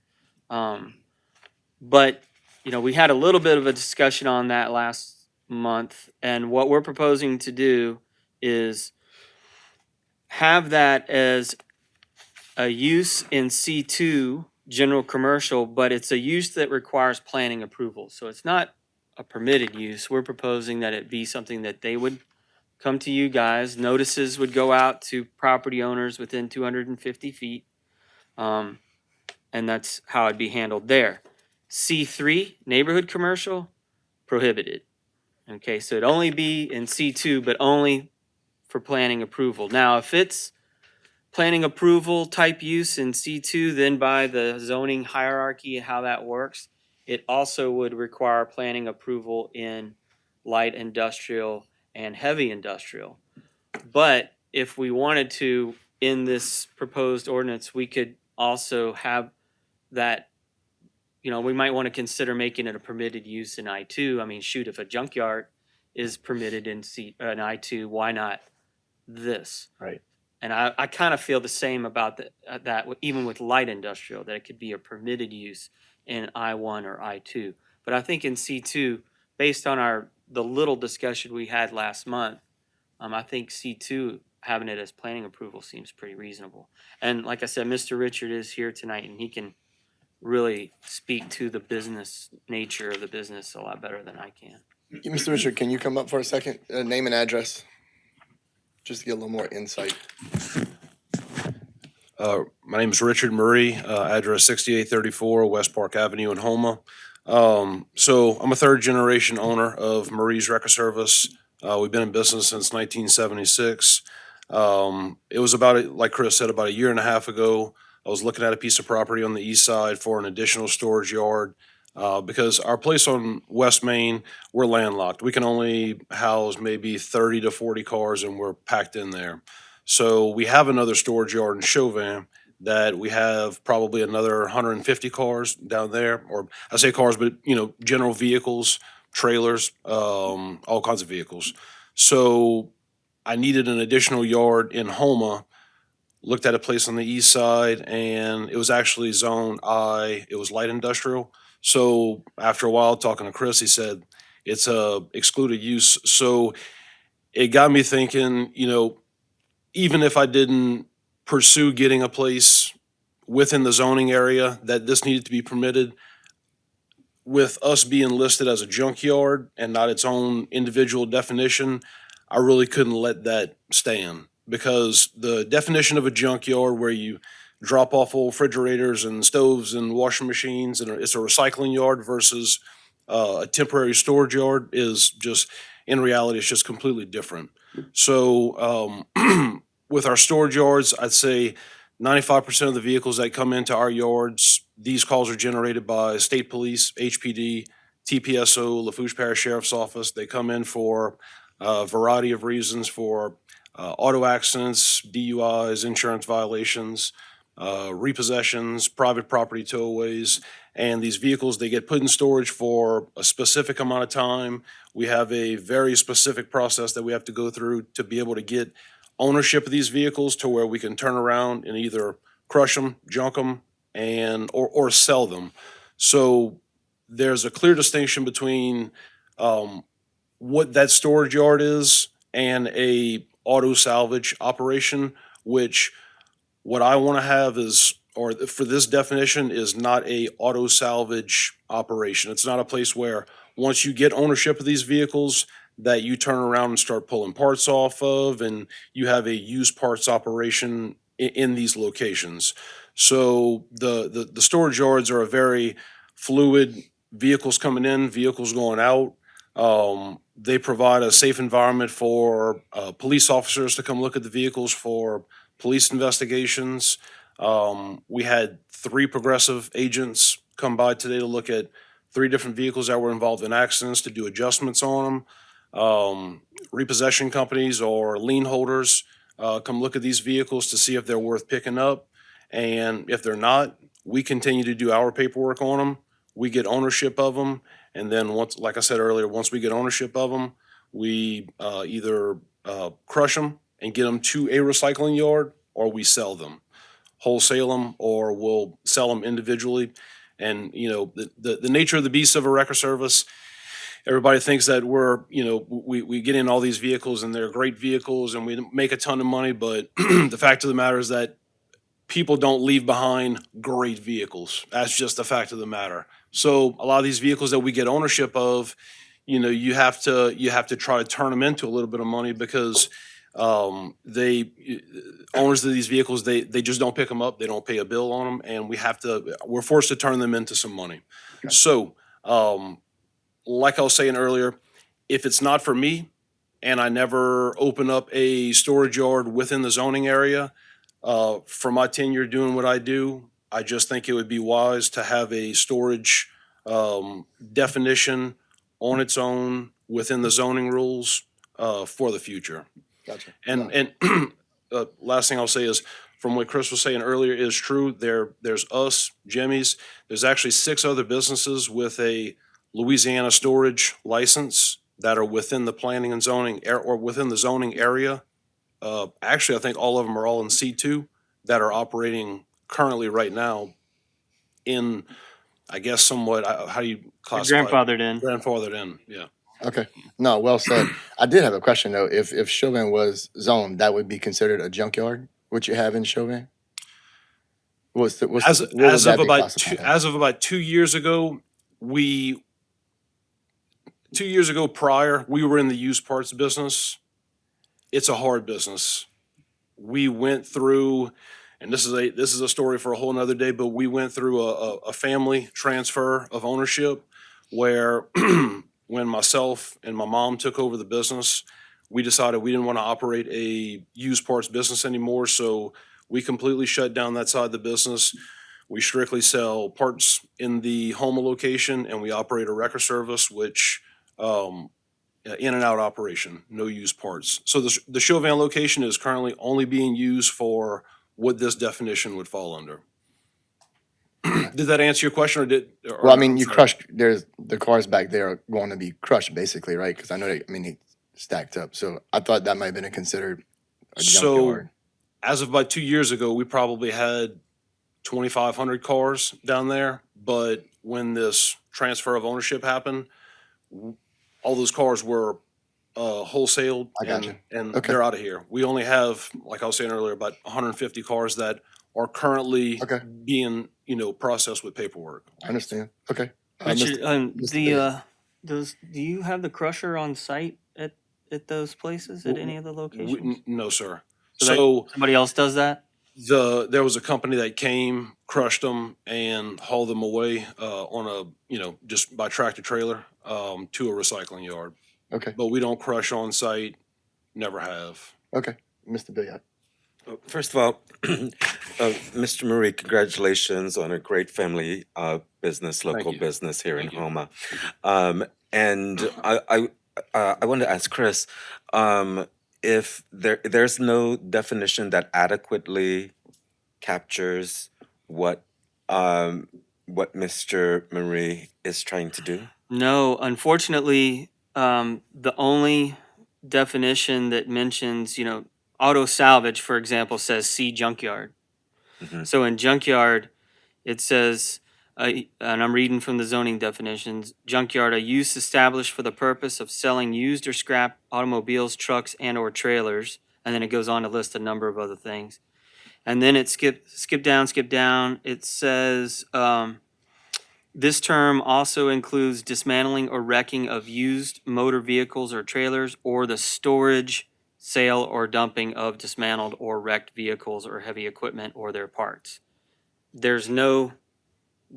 But we had a little bit of a discussion on that last month, and what we're proposing to do is have that as a use in C2, general commercial, but it's a use that requires planning approval. So it's not a permitted use. We're proposing that it be something that they would come to you guys. Notices would go out to property owners within 250 feet. And that's how it'd be handled there. C3, neighborhood commercial, prohibited. Okay, so it'd only be in C2, but only for planning approval. Now, if it's planning approval type use in C2, then by the zoning hierarchy, how that works, it also would require planning approval in light industrial and heavy industrial. But if we wanted to, in this proposed ordinance, we could also have that, we might want to consider making it a permitted use in I2. I mean, shoot, if a junkyard is permitted in I2, why not this? Right. And I kind of feel the same about that, even with light industrial, that it could be a permitted use in I1 or I2. But I think in C2, based on the little discussion we had last month, I think C2 having it as planning approval seems pretty reasonable. And like I said, Mr. Richard is here tonight, and he can really speak to the business nature of the business a lot better than I can. Mr. Richard, can you come up for a second? Name and address, just to get a little more insight. My name is Richard Murray, address 6834 West Park Avenue in Houma. So I'm a third generation owner of Murray's Wrecker Service. We've been in business since 1976. It was like Chris said, about a year and a half ago, I was looking at a piece of property on the east side for an additional storage yard. Because our place on West Main, we're landlocked. We can only house maybe 30 to 40 cars and we're packed in there. So we have another storage yard in Chauvin that we have probably another 150 cars down there, or I say cars, but general vehicles, trailers, all kinds of vehicles. So I needed an additional yard in Houma. Looked at a place on the east side, and it was actually zone I. It was light industrial. So after a while talking to Chris, he said it's a excluded use. So it got me thinking, even if I didn't pursue getting a place within the zoning area, that this needed to be permitted, with us being listed as a junkyard and not its own individual definition, I really couldn't let that stand, because the definition of a junkyard, where you drop off old refrigerators and stoves and washing machines, and it's a recycling yard, versus a temporary storage yard, is just, in reality, it's just completely different. So with our storage yards, I'd say 95% of the vehicles that come into our yards, these calls are generated by state police, HPD, TPSO, Lafourche Parish Sheriff's Office. They come in for a variety of reasons, for auto accidents, DUIs, insurance violations, repossessions, private property towaways. And these vehicles, they get put in storage for a specific amount of time. We have a very specific process that we have to go through to be able to get ownership of these vehicles, to where we can turn around and either crush them, junk them, or sell them. So there's a clear distinction between what that storage yard is and a auto salvage operation, which what I want to have is, or for this definition, is not a auto salvage operation. It's not a place where once you get ownership of these vehicles, that you turn around and start pulling parts off of, and you have a used parts operation in these locations. So the storage yards are a very fluid, vehicles coming in, vehicles going out. They provide a safe environment for police officers to come look at the vehicles for police investigations. We had 3 progressive agents come by today to look at 3 different vehicles that were involved in accidents, to do adjustments on them. Repossession companies or lien holders come look at these vehicles to see if they're worth picking up. And if they're not, we continue to do our paperwork on them. We get ownership of them. And then once, like I said earlier, once we get ownership of them, we either crush them and get them to a recycling yard, or we sell them, wholesale them, or we'll sell them individually. And, the nature of the beast of a wrecker service, everybody thinks that we get in all these vehicles and they're great vehicles and we make a ton of money, but the fact of the matter is that people don't leave behind great vehicles. That's just the fact of the matter. So a lot of these vehicles that we get ownership of, you have to try to turn them into a little bit of money, because owners of these vehicles, they just don't pick them up, they don't pay a bill on them, and we're forced to turn them into some money. Okay. So like I was saying earlier, if it's not for me and I never open up a storage yard within the zoning area, For my tenure doing what I do, I just think it would be wise to have a storage definition on its own within the zoning rules for the future. Gotcha. And last thing I'll say is, from what Chris was saying earlier is true. There's us, Jimmy's. There's actually 6 other businesses with a Louisiana storage license that are within the planning and zoning or within the zoning area. Actually, I think all of them are all in C2 that are operating currently right now in, I guess, somewhat, how do you classify? Grandfathered in. Grandfathered in, yeah. Okay. No, well said. I did have a question though. If Chauvin was zoned, that would be considered a junkyard, what you have in Chauvin? What would that be classified as? As of about 2 years ago, 2 years ago prior, we were in the used parts business. It's a hard business. We went through, and this is a story for a whole nother day, but we went through a family transfer of ownership where when myself and my mom took over the business, we decided we didn't want to operate a used parts business anymore, so we completely shut down that side of the business. We strictly sell parts in the Houma location, and we operate a wrecker service, which in and out operation, no used parts. So the Chauvin location is currently only being used for what this definition would fall under. Did that answer your question, or did? Or Well, I mean, I'm you sorry. crushed, there's, the cars back there are going to be crushed basically, right? Because I know they, I mean, they stacked up. So I thought that might have been considered a So, junkyard. as of about 2 years ago, we probably had 2,500 cars down there. But when this transfer of ownership happened, all those cars were wholesaled I gotcha. and Okay. they're out of here. We only have, like I was saying earlier, about 150 cars that are currently Okay. being, processed with paperwork. I understand. Okay. Richard, Mr. Biggs. do you have the crusher on site at those places, at any of the locations? No, sir. So somebody else does that? There was a company that came, crushed them, and hauled them away on just by tractor trailer to a recycling yard. Okay. But we don't crush on site, never have. Okay. Mr. Billiard. First of all, Mr. Murray, congratulations on a great family business, local you. business here Thank in you. Houma. And I wanted to ask Chris, if there's no definition that adequately captures what Mr. Murray is trying to do. No, unfortunately, the only definition that mentions, auto salvage, for example, says see junkyard. Mhm. So in junkyard, it says, and I'm reading from the zoning definitions, junkyard, a use established for the purpose of selling used or scrap automobiles, trucks, and or trailers. And then it goes on to list a number of other things. And then it skip down. It says, this term also includes dismantling or wrecking of used motor vehicles or trailers, or the storage, sale, or dumping of dismantled or wrecked vehicles or heavy equipment or their parts. There's no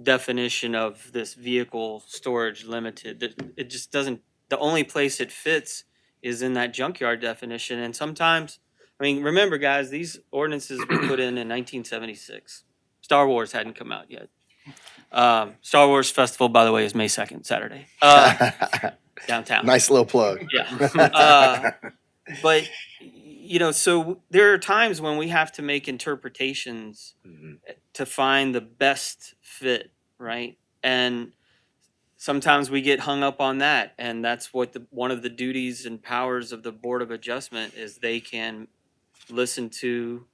definition of this vehicle storage limited. It just doesn't, the only place it fits is in that junkyard definition. And sometimes, remember guys, these ordinances were put in 1976. Star Wars hadn't come out yet. Star Wars Festival, by the way, is May 2nd, Saturday. Downtown. Nice little plug. Yeah. But, so there are times when we have to make interpretations to find the best fit, right? And sometimes we get hung up on that. And that's what one of the duties and powers of the Board of Adjustment is. They can listen to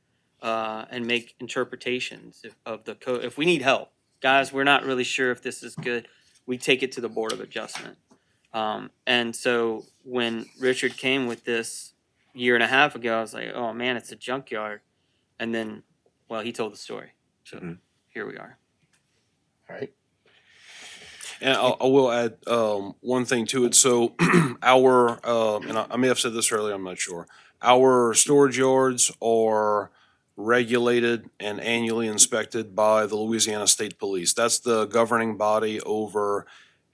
and make interpretations of the code. If we need help, guys, we're not really sure if this is good, we take it to the Board of Adjustment. And so when Richard came with this a year and a half ago, I was like, oh man, it's a junkyard. And then, well, he told the story. So here we are. All right. And I will add one thing to it. So our, and I may have said this earlier, I'm not sure. Our storage yards are regulated and annually inspected by the Louisiana State Police. That's the governing body over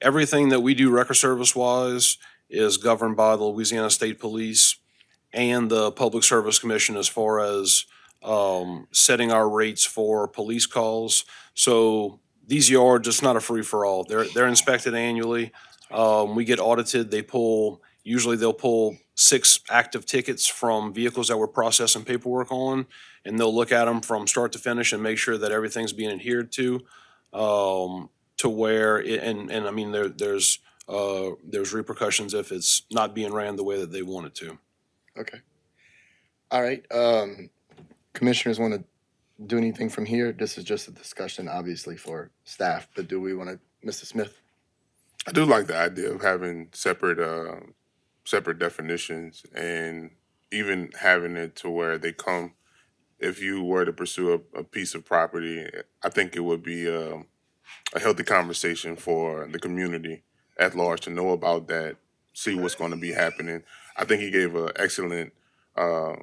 everything that we do record service wise is governed by the Louisiana State Police and the Public Service Commission as far as setting our rates for police calls. So these yards, it's not a free-for-all. They're inspected annually. We get audited. Usually they'll pull 6 active tickets from vehicles that we're processing paperwork on, and they'll look at them from start to finish and make sure that everything's being adhered to where, and I mean, there's repercussions if it's not being ran the way that they want it to. Okay. All right. Commissioners want to do anything from here? This is just a discussion, obviously, for staff, but do we want to, Mr. Smith? I do like the idea of having separate definitions and even having it to where they come. If you were to pursue a piece of property, I think it would be a healthy conversation for the community at large to know about that, see what's going to be happening. I think he gave an excellent uh,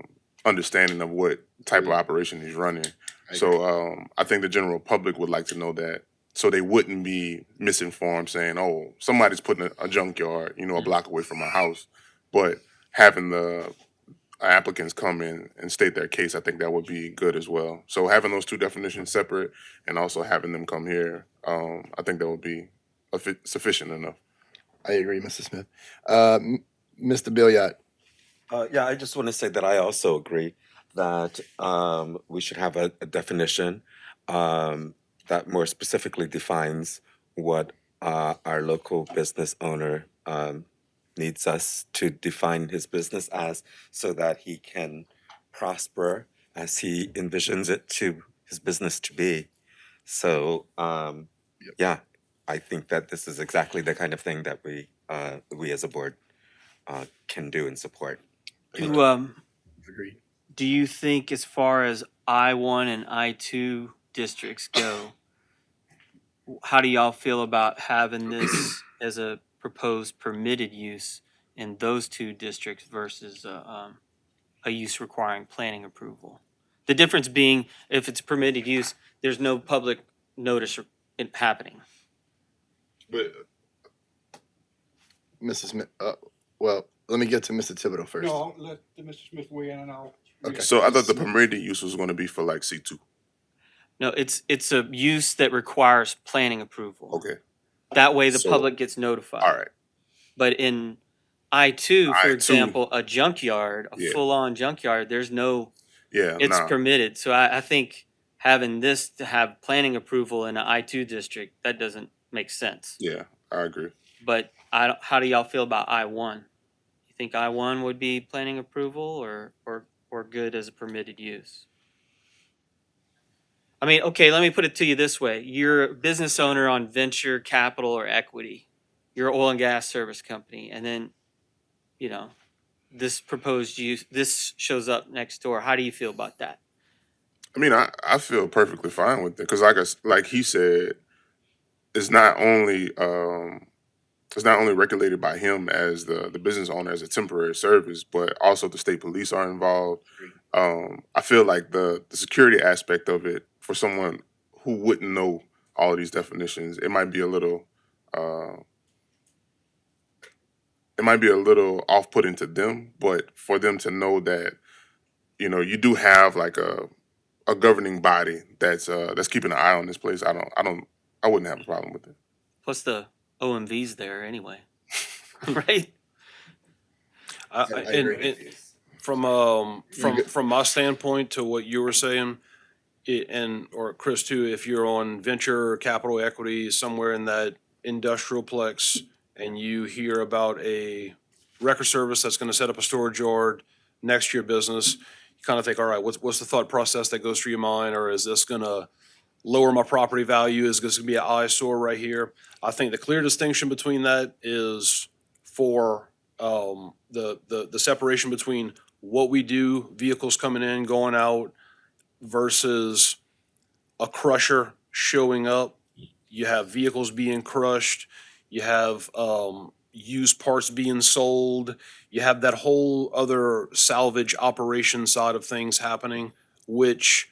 understanding of what type of operation he's running. So I think the general public would like to know that, so they wouldn't be misinformed saying, "Oh, somebody's putting a junkyard, a block away from my house." But having the applicants come in and state their case, I think that would be good as well. So having those two definitions separate and also having them come here, I think that would be sufficient enough. I agree, Mr. Smith. Mr. Billiard, Yeah, I just want to say that I also agree that we should have a definition that more specifically defines what our local business owner needs us to define his business as, so that he can prosper as he envisions his business to be. So yeah, I think that this is exactly the kind of thing that we as a board can do and support. agreed. Do you think, as far as I-1 and I-2 districts go, how do y'all feel about having this as a proposed permitted use in those 2 districts versus a use requiring planning approval? The difference being, if it's permitted use, there's no public notice happening. But Mrs. Smith, well, let me get to Mr. Thibodeau first. No, let Mr. Smith weigh in and I'll. Okay. so I thought the permitted use was going to be for like C2. No, it's a use that requires planning approval. Okay. That way the So- public gets notified. All right. But in I-2, for I-2, example, a junkyard, a Yeah. full-on junkyard, there's no, Yeah. it's nah. permitted. So I think having this to have planning approval in an I-2 district, that doesn't make sense. Yeah, I agree. But how do y'all feel about I-1? You think I-1 would be planning approval or good as a permitted use? I mean, okay, let me put it to you this way. You're a business owner on venture capital or equity. You're an oil and gas service company, and then, this proposed use, this shows up next door. How do you feel about that? I mean, I feel perfectly fine with it because, like he said, it's not only regulated by him as the business owner as a temporary service, but also the state police are involved. I feel like the security aspect of it for someone who wouldn't know all of these definitions, it might be a little off-putting to them, but for them to know that you do have like a governing body that's keeping an eye on this place, I wouldn't have a problem with it. Plus the OMV's there anyway, right? And from my standpoint to what you were saying, or Chris too, if you're on venture capital equity somewhere in that industrial plex and you hear about a record service that's going to set up a storage yard next to your business, you kind of think, all right, what's the thought process that goes through your mind? Or is this going to lower my property value? Is this going to be an eyesore right here? I think the clear distinction between that is for the separation between what we do, vehicles coming in, going out, versus a crusher showing up. You have vehicles being crushed. You have used parts being sold. You have that whole other salvage operation side of things happening, which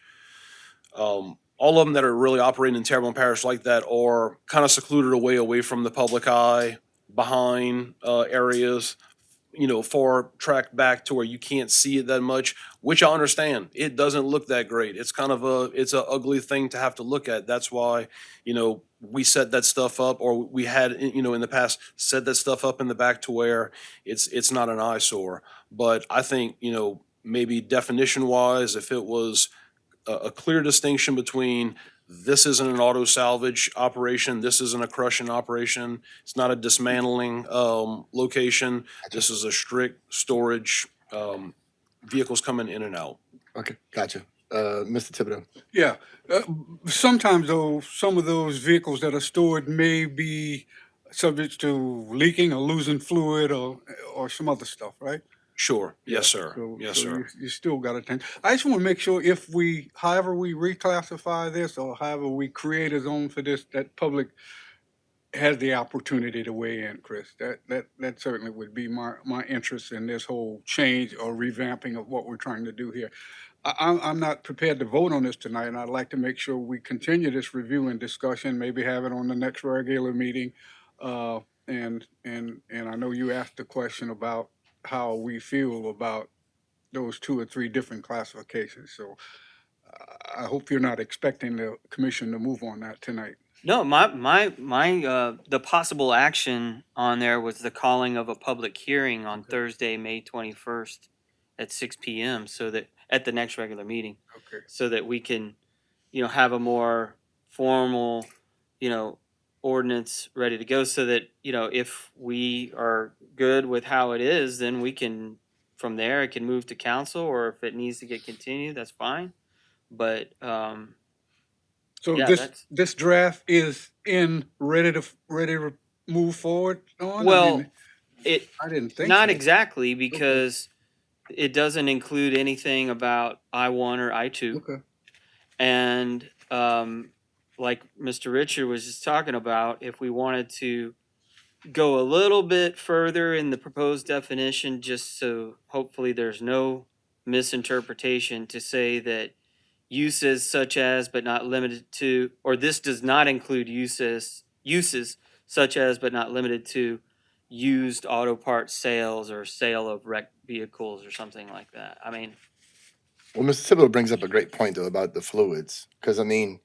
all of them that are really operating in Terrebonne Parish like that are kind of secluded away from the public eye, behind areas, far tracked back to where you can't see it that much, which I understand. It doesn't look that great. It's kind of it's a ugly thing to have to look at. That's why, we set that stuff up, or we had, in the past, set that stuff up in the back to where it's not an eyesore. But I think, maybe definition wise, if it was a clear distinction between this isn't an auto salvage operation, this isn't a crushing operation, it's not a dismantling location, this is a strict storage, vehicles coming in and out. Okay, gotcha. Mr. Thibodeau. Yeah, sometimes though, some of those vehicles that are stored may be subject to leaking or losing fluid or some other stuff, right? Sure. Yes, Yeah, sir. so, Yes, so sir. you still got to think. I just want to make sure if however we reclassify this or however we create a zone for this, that public has the opportunity to weigh in, Chris. That certainly would be my interest in this whole change or revamping of what we're trying to do here. I'm not prepared to vote on this tonight, and I'd like to make sure we continue this review and discussion, maybe have it on the next regular meeting. And I know you asked the question about how we feel about those 2 or 3 different classifications. So I hope you're not expecting the commission to move on that tonight. No, the possible action on there was the calling of a public hearing on Thursday, May 21st at 6 p.m. so that at the next regular meeting, Okay. so that we can, have a more formal, ordinance ready to go so that, if we are good with how it is, then we can, from there, it can move to council, or if it needs to get continued, that's fine. But, So yeah, that's, this draft is ready to move forward on? well, I didn't think not so. exactly, because it doesn't include anything about I-1 or I-2. Okay. And like Mr. Richard was just talking about, if we wanted to go a little bit further in the proposed definition, just so hopefully there's no misinterpretation, to say that uses such as but not limited to, or this does not include uses such as but not limited to used auto parts sales or sale of wrecked vehicles or something like that. I mean, Well, Mr. Thibodeau brings up a great point though about the fluids, because I mean,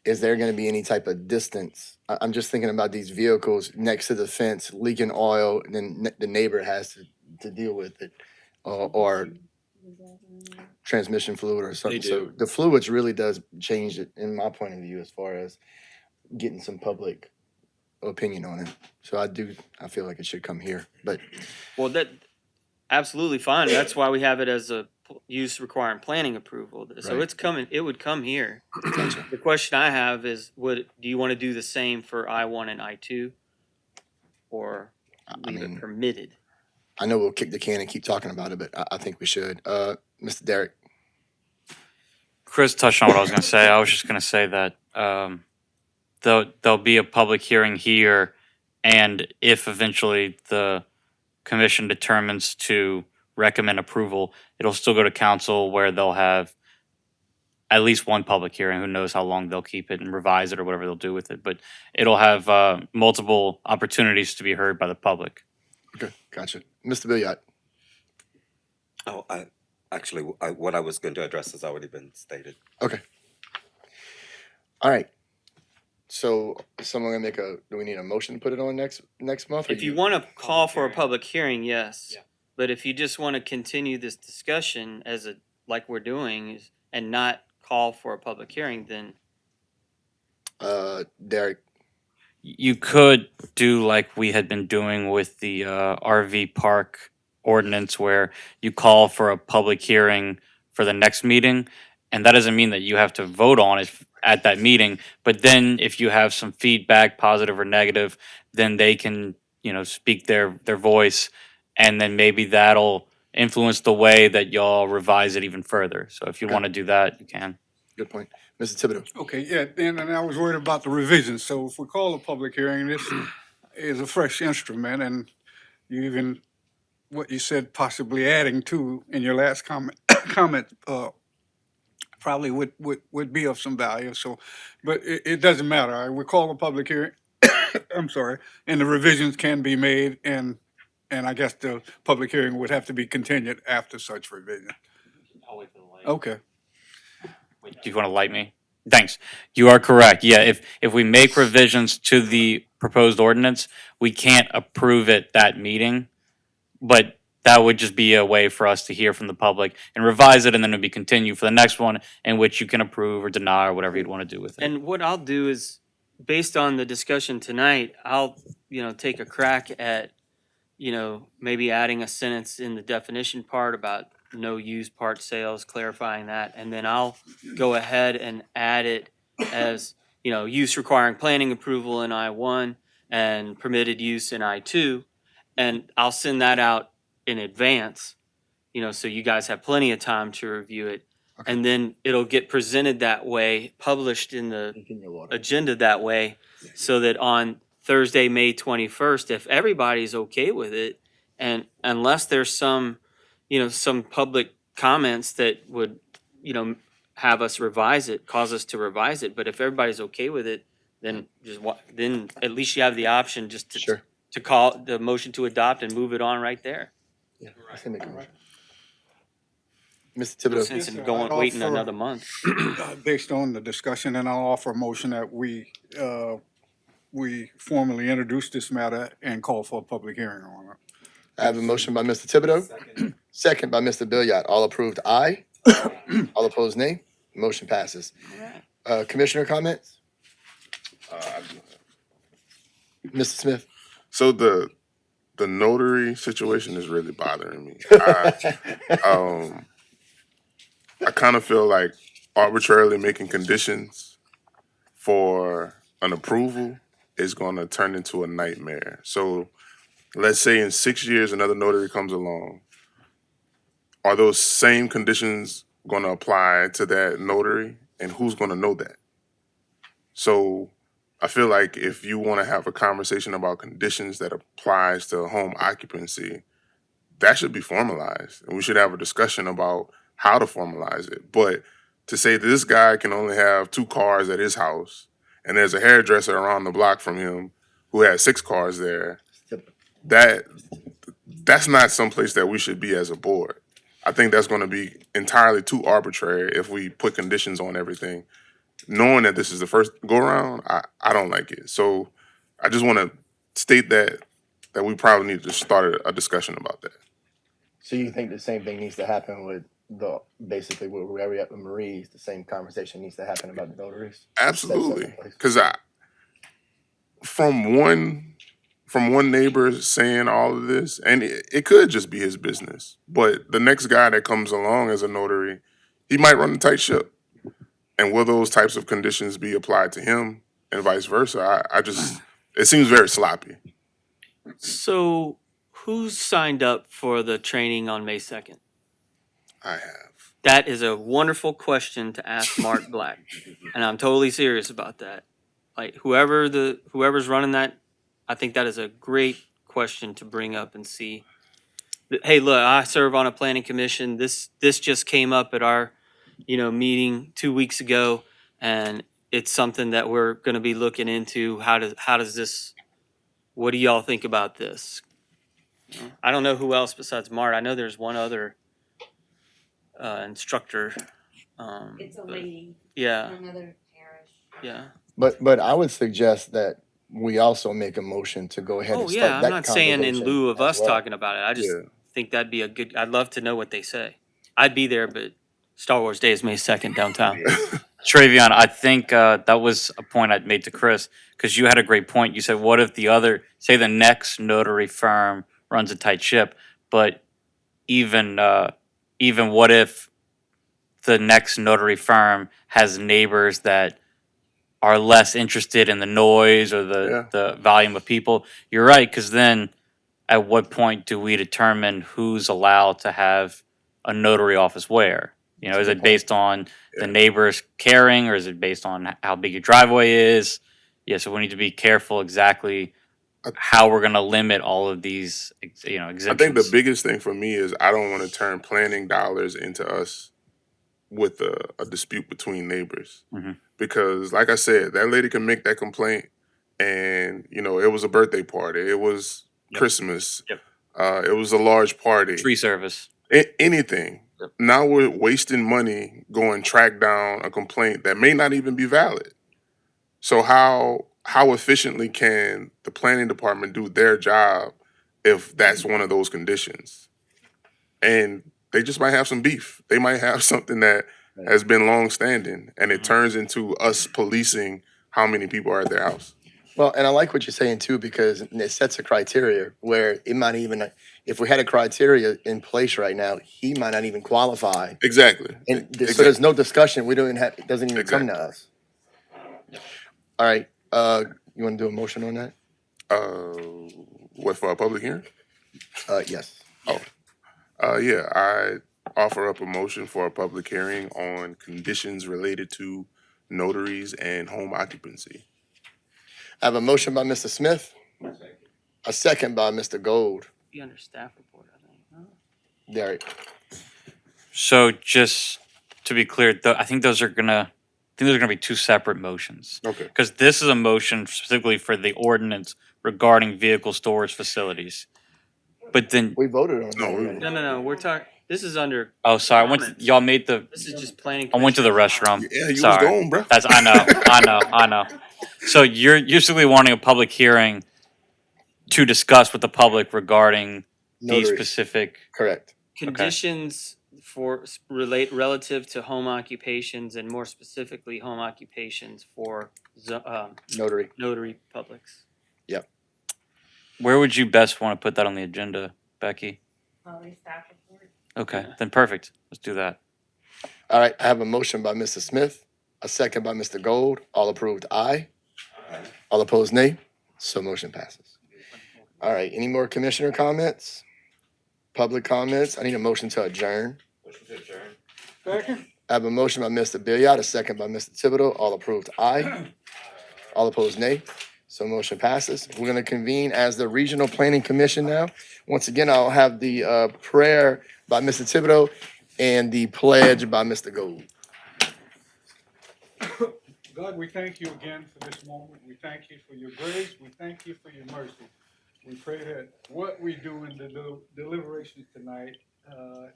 is there going to be any type of distance? I'm just thinking about these vehicles next to the fence leaking oil, and then the neighbor has to deal with it, or transmission fluid or something. So do. the fluids really does change it, in my point of view, as far as getting some public opinion on it. So I feel like it should come here, but well, that absolutely fine. That's why we have it as a use requiring planning approval. So Right. it's coming. It would come here. The question I have is, do you want to do the same for I-1 and I-2, or leave it permitted? I know we'll kick the can and keep talking about it, but I think we should. Mr. Derek. Chris touched on what I was going to say. I was just going to say that there'll be a public hearing here, and if eventually the commission determines to recommend approval, it'll still go to council, where they'll have at least one public hearing. Who knows how long they'll keep it and revise it or whatever they'll do with it, but it'll have multiple opportunities to be heard by the public. Okay, gotcha. Mr. Billiot. Oh, what I was going to address has already been stated. Okay. All right. So is someone gonna do we need a motion to put it on next month? or If you want to call for a public hearing, yes. Yeah. But if you just want to continue this discussion like we're doing, and not call for a public hearing, then Derek. You could do like we had been doing with the RV park ordinance, where you call for a public hearing for the next meeting, and that doesn't mean that you have to vote on it at that meeting. But then if you have some feedback, positive or negative, then they can, speak their voice, and then maybe that'll influence the way that y'all revise it even further. So if you Okay. want to do that, you can. Good point. Mr. Thibodeau. Okay, yeah, and I was worried about the revisions. So if we call a public hearing, this is a fresh instrument, and you even, what you said, possibly adding to in your last comment, probably would be of some value. So, but it doesn't matter. We call a public hearing. I'm sorry, and the revisions can be made, and And I guess the public hearing would have to be continued after such revision. I'll wait for the light. Okay. Wait, do you want to light me? Thanks. You are correct. Yeah, if we make revisions to the proposed ordinance, we can't approve it that meeting, but that would just be a way for us to hear from the public and revise it, and then it'd be continued for the next one in which you can approve or deny or whatever you'd want to do with it. And what I'll do is, based on the discussion tonight, I'll, take a crack at, maybe adding a sentence in the definition part about no used part sales, clarifying that, and then I'll go ahead and add it as, use requiring planning approval in I-1 and permitted use in I-2, and I'll send that out in advance, so you guys have plenty of time to review it. And then it'll get presented that way, published in the agenda that way, so that on Thursday, May 21st, if everybody's okay with it, and unless there's some, some public comments that would, have us revise it, cause us to revise it, but if everybody's okay with it, then then at least you have the option just to Sure. to call the motion to adopt and move it on right there. Yeah, I can make a motion. Mr. No Thibodeau. sense Yes, in sir. I'd waiting offer- another month. Based on the discussion, and I'll offer a motion that we formally introduce this matter and call for a public hearing on it. I have a motion by Mr. Thibodeau, second by Mr. Billiard. All approved, aye. All opposed, nay. Motion passes. Commissioner comments? Mr. Smith? So the notary situation is really bothering me. I kind of feel like arbitrarily making conditions for an approval is going to turn into a nightmare. So let's say in 6 years another notary comes along. Are those same conditions going to apply to that notary, and who's going to know that? So I feel like if you want to have a conversation about conditions that applies to home occupancy, that should be formalized, and we should have a discussion about how to formalize it. But to say this guy can only have 2 cars at his house, and there's a hairdresser around the block from him who has 6 cars there, that's not someplace that we should be as a board. I think that's going to be entirely too arbitrary if we put conditions on everything. Knowing that this is the first go around, I don't like it. So I just want to state that we probably need to start a discussion about that. So you think the same thing needs to happen with basically where we're at with Marie's, the same conversation needs to happen about the notaries? Absolutely, because from one neighbor saying all of this, and it could just be his business, but the next guy that comes along as a notary, he might run a tight ship. And will those types of conditions be applied to him and vice versa? I just, it seems very sloppy. So who's signed up for the training on May 2nd? I have. That is a wonderful question to ask Mark Black, and I'm totally serious about that. Like whoever's running that, I think that is a great question to bring up and see. Hey, look, I serve on a planning commission. This just came up at our, meeting 2 weeks ago, and it's something that we're going to be looking into. How does this? What do y'all think about this? I don't know who else besides Mart. I know there's one other instructor. It's a but- lady. Yeah, Another parish. yeah. But I would suggest that we also make a motion to go ahead Oh and start yeah, that I'm not saying in conversation lieu of as us well. talking about it. I just think that'd be a good. I'd love to know what they say. I'd be there, but Star Wars Day is May 2nd downtown. Travion, I think that was a point I'd made to Chris, because you had a great point. You said, what if say the next notary firm runs a tight ship, but even what if the next notary firm has neighbors that are less interested in the noise or the volume of people? You're right, because then at what point do we determine who's allowed to have a notary office where? Is it based on the neighbors caring, or is it based on how big your driveway is? Yeah, so we need to be careful exactly how we're going to limit all of these, exemptions. I think the biggest thing for me is I don't want to turn planning dollars into us with a dispute between neighbors. Because like I said, that lady can make that complaint, and it was a birthday party, it was Christmas. It was a large party. Tree service. Anything. Yep. Now we're wasting money going track down a complaint that may not even be valid. So how efficiently can the planning department do their job if that's one of those conditions? And they just might have some beef. They might have something that has been long standing, and it turns into us policing how many people are at their house. Well, and I like what you're saying too, because it sets a criteria where it might even, if we had a criteria in place right now, he might not even qualify. Exactly. And so there's no discussion. We don't even have, it doesn't even come to Exactly. us. All right, you want to do a motion on that? What, for a public hearing? Yes. Yeah, I offer up a motion for a public hearing on conditions related to notaries and home occupancy. I have a motion by Mr. Smith, a second by Mr. Gold. Be under staff report, I think. Huh? Derek, So just to be clear, I think those are gonna be two separate motions. Okay. Because this is a motion specifically for the ordinance regarding vehicle storage facilities. But then, we voted on that No, already. No. We're talking. This is under. oh, sorry, Comments. y'all made the, This is just planning. I went to the commission. restroom. Yeah, you Sorry. was gone, bro. I know. So you're usually wanting a public hearing to discuss with the public regarding these Notaries. specific, Correct. Conditions for relative to home occupations, and more specifically, home occupations for Notary. notary publics. where would you best want to put that on the agenda, Becky? Okay, then perfect. Let's do that. All right, I have a motion by Mr. Smith, a second by Mr. Gold. All approved, aye. All opposed, nay. So motion passes. All right, any more commissioner comments? Public comments? I need a motion to adjourn. Second? I have a motion by Mr. Billiard, a second by Mr. Thibodeau. All approved, aye. All opposed, nay. So motion passes. We're gonna convene as the Regional Planning Commission now. Once again, I'll have the prayer by Mr. Thibodeau and the pledge by Mr. Gold. God, we thank you again for this moment. We thank you for your grace. We thank you for your mercy. We pray that what we do in the deliberations tonight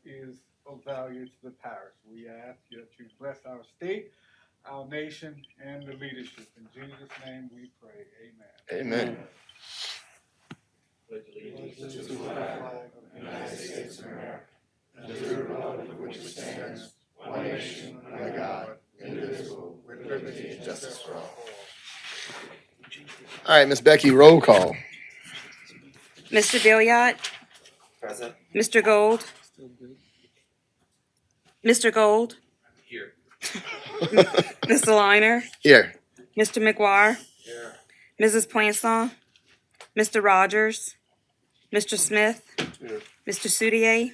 is of value to the parish. We ask that you bless our state, our nation, and the leadership. In Jesus' name we pray. Amen. Amen. All right, Miss Becky, roll call. Mr. Billiard, Present. Mr. Gold, Mr. Gold, Here. Mr. Liner, Here. Mr. McGuire, Mrs. Planson, Mr. Rogers, Mr. Smith, Mr. Soudier,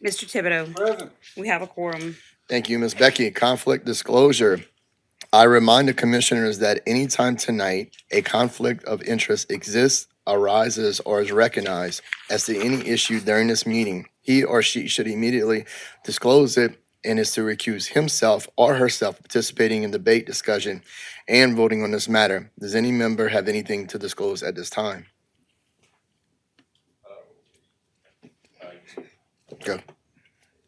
Mr. Thibodeau. Present. We have a quorum. Thank you, Ms. Becky. Conflict disclosure. I remind the commissioners that anytime tonight a conflict of interest exists, arises, or is recognized as to any issue during this meeting, he or she should immediately disclose it and is to recuse himself or herself participating in debate, discussion, and voting on this matter. Does any member have anything to disclose at this time? Go.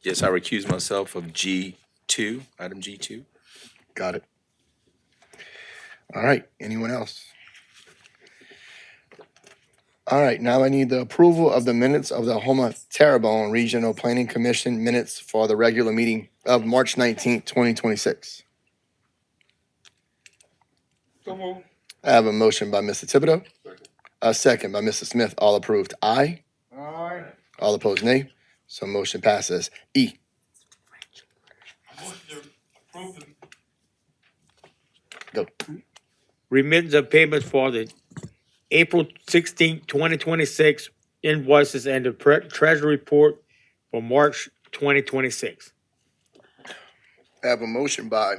Yes, I recuse myself of G2, item G2. Got it. All right, anyone else? All right, now I need the approval of the minutes of the Houma Terrebonne Regional Planning Commission minutes for the regular meeting of March 19th, 2026. So move. I have a motion by Mr. Thibodeau, a second by Mr. Smith. All approved, aye. Aye. All opposed, nay. So motion passes. E. Go. Remittance of payments for the April 16th, 2026 invoices and the treasury report for March 2026. I have a motion by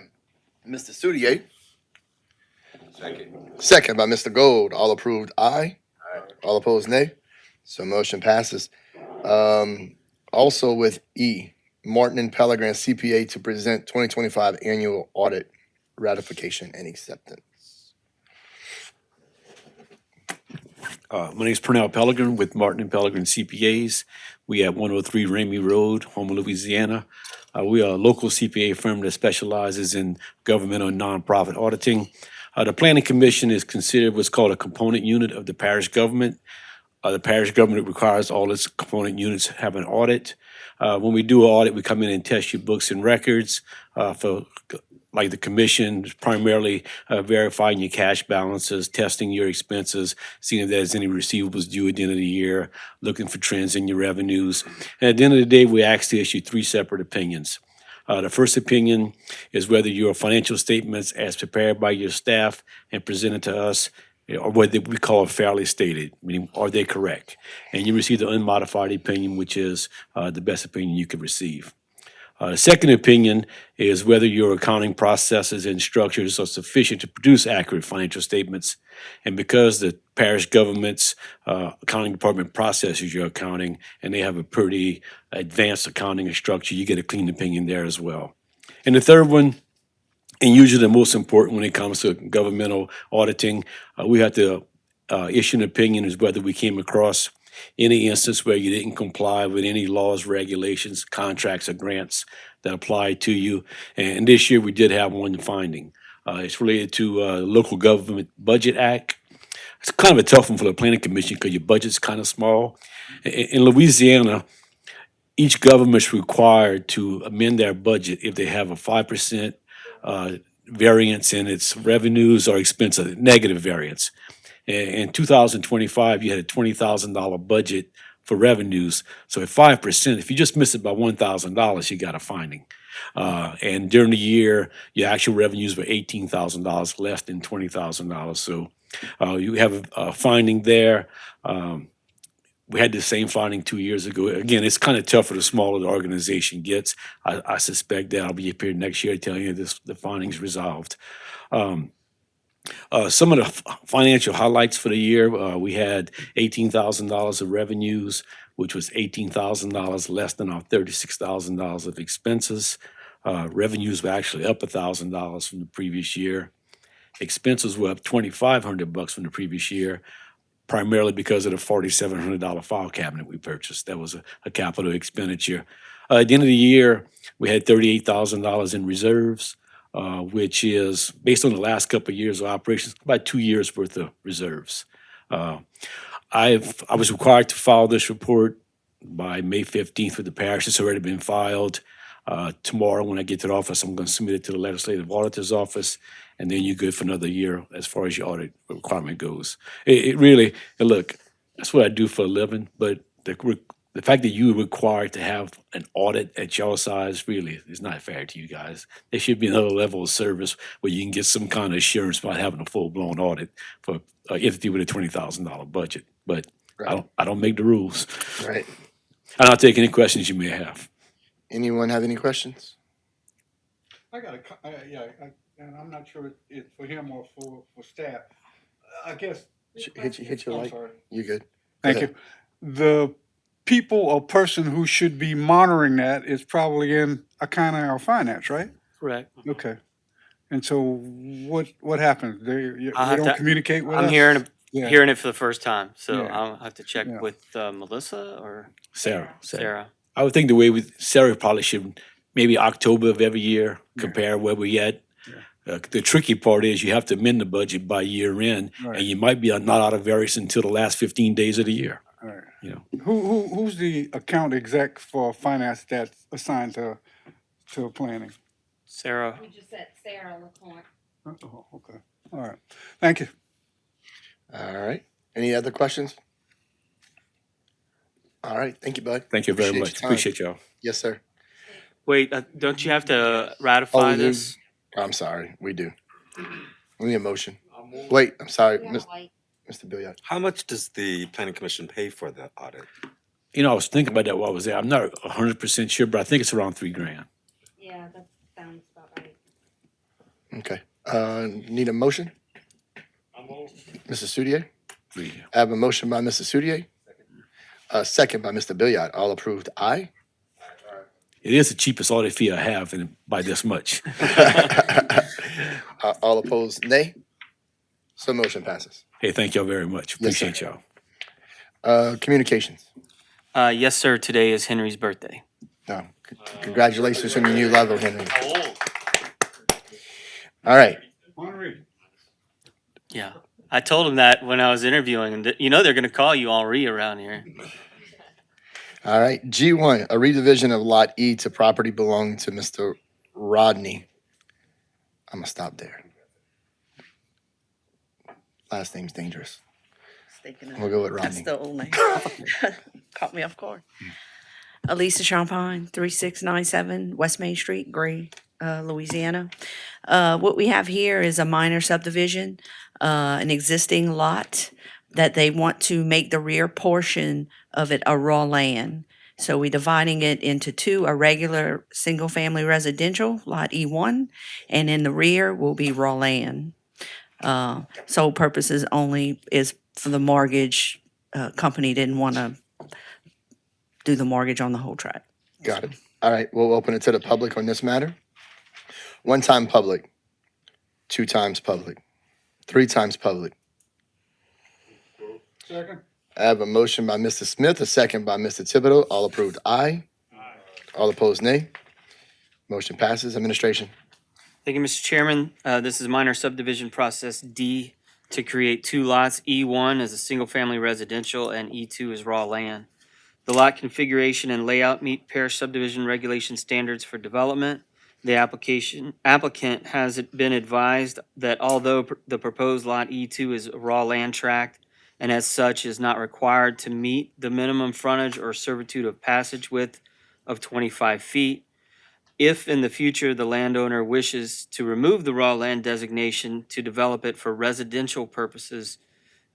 Mr. Soudier, Second. second by Mr. Gold. All approved, aye. All opposed, nay. So motion passes. Also with E, Martin and Pellegrin CPA to present 2025 annual audit ratification and acceptance. My name is Pernell Pellegrin with Martin and Pellegrin CPAs. We at 103 Ramey Road, Houma, Louisiana. We are a local CPA firm that specializes in governmental and nonprofit auditing. The Planning Commission is considered what's called a component unit of the parish government. The parish government requires all its component units have an audit. When we do an audit, we come in and test your books and records for like the commission, primarily verifying your cash balances, testing your expenses, seeing if there's any receivables due at the end of the year, looking for trends in your revenues. And at the end of the day, we actually issue 3 separate opinions. The first opinion is whether your financial statements as prepared by your staff and presented to us or what we call fairly stated, meaning are they correct? And you receive the unmodified opinion, which is the best opinion you could receive. The second opinion is whether your accounting processes and structures are sufficient to produce accurate financial statements. And because the parish government's accounting department processes your accounting and they have a pretty advanced accounting structure, you get a clean opinion there as well. And the third one, and usually the most important when it comes to governmental auditing, we have to issue an opinion is whether we came across any instance where you didn't comply with any laws, regulations, contracts, or grants that apply to you. And this year we did have one finding. It's related to Local Government Budget Act. It's kind of a tough one for the Planning Commission because your budget's kind of small. In Louisiana, each government's required to amend their budget if they have a 5% variance in its revenues or expenses, negative variance. In 2025, you had a $20,000 budget for revenues. So at 5%, if you just miss it by $1,000, you got a finding. And during the year, your actual revenues were $18,000 less than $20,000. So you have a finding there. We had the same finding 2 years ago. Again, it's kind of tougher the smaller the organization gets. I suspect that I'll be up here next year telling you the findings resolved. Some of the financial highlights for the year, we had $18,000 of revenues, which was $18,000 less than our $36,000 of expenses. Revenues were actually up $1,000 from the previous year. Expenses were up $2,500 from the previous year, primarily because of the $4,700 file cabinet we purchased. That was a capital expenditure. At the end of the year, we had $38,000 in reserves, which is, based on the last couple of years of operations, about 2 years worth of reserves. I was required to file this report by May 15th with the parish. It's already been filed. Tomorrow, when I get to the office, I'm going to submit it to the legislative auditor's office, and then you're good for another year as far as your audit requirement goes. It really, and look, that's what I do for a living, but the fact that you are required to have an audit at your size really is not fair to you guys. There should be another level of service where you can get some kind of assurance by having a full-blown audit for an entity with a $20,000 budget. But Right. I don't make the rules. Right. And I'll take any questions you may have. Anyone have any questions? I got and I'm not sure it's for him or for staff. I guess. Hit your I'm light. sorry. You good? Thank Go you. The people or person who should be monitoring that is probably in accounting or finance, right? Correct. Okay. And so what happens? They I'll have don't to- communicate with us? I'm hearing Yeah. hearing it for the first time, so Yeah. I'll have to check Yeah. with Melissa or Sarah. Sarah. I would think the way Sarah probably should, maybe October of every year, compare where we at. The tricky part is you have to amend the budget by year end, Right. and you might be not out of variance until the last 15 days of the year. All right. You know. Who's the account exec for finance that's assigned to planning? Sarah. We just said Sarah LaCourte. Oh, okay. All right. Thank you. All right. Any other questions? All right. Thank you, bud. Thank you very Appreciate much. your time. Appreciate y'all. Yes, sir. Wait, don't you have to ratify we do. this? I'm sorry. We do. We need a motion. Wait, I'm sorry, Mr. Billiard. How much does the planning commission pay for the audit? You know, I was thinking about that while I was there. I'm not 100% sure, but I think it's around $3,000. Yeah, that sounds about right. Okay. Need a motion? Mr. Soudier? $3,000. I have a motion by Mr. Soudier. Second by Mr. Billiard. All approved, aye? It is the cheapest audit fee I have, and by this much. All opposed, nay? So motion passes. Hey, thank y'all very much. Yes, sir. Appreciate y'all. Communications. Yes, sir. Today is Henry's birthday. No. Congratulations on your new level, Henry. All right. Henry. Yeah. I told him that when I was interviewing him. You know they're going to call you Henri around here. All right. G1, a redivision of Lot E to property belonging to Mr. Rodney. I'm going to stop there. Last name's dangerous. We'll go with That's Rodney. the old name. Caught me off guard. Elisa Champagne, 3697 West Main Street, Gray, Louisiana. What we have here is a minor subdivision, an existing lot that they want to make the rear portion of it a raw land. So we're dividing it into two, a regular single-family residential, Lot E1, and in the rear will be raw land. Sole purposes only is for the mortgage. Company didn't want to do the mortgage on the whole tract. Got it. All right. We'll open it to the public on this matter. 1 time public, 2 times public, 3 times public. Second. I have a motion by Mr. Smith, a second by Mr. Thibodeau. All approved, aye. All opposed, nay. Motion passes. Administration. Thank you, Mr. Chairman. This is minor subdivision process D to create 2 lots. E1 is a single-family residential and E2 is raw land. The lot configuration and layout meet parish subdivision regulation standards for development. The applicant has been advised that although the proposed lot E2 is a raw land tract and as such is not required to meet the minimum frontage or servitude of passage width of 25 feet, if in the future the landowner wishes to remove the raw land designation to develop it for residential purposes,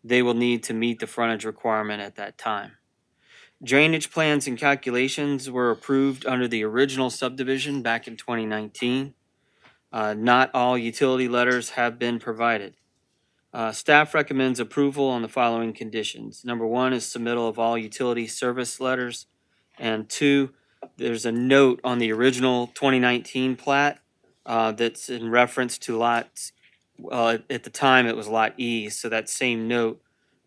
they will need to meet the frontage requirement at that time. Drainage plans and calculations were approved under the original subdivision back in 2019. Not all utility letters have been provided. Staff recommends approval on the following conditions. Number 1 is submittal of all utility service letters. And 2, there's a note on the original 2019 plat that's in reference to lots, at the time it was lot E, so that same note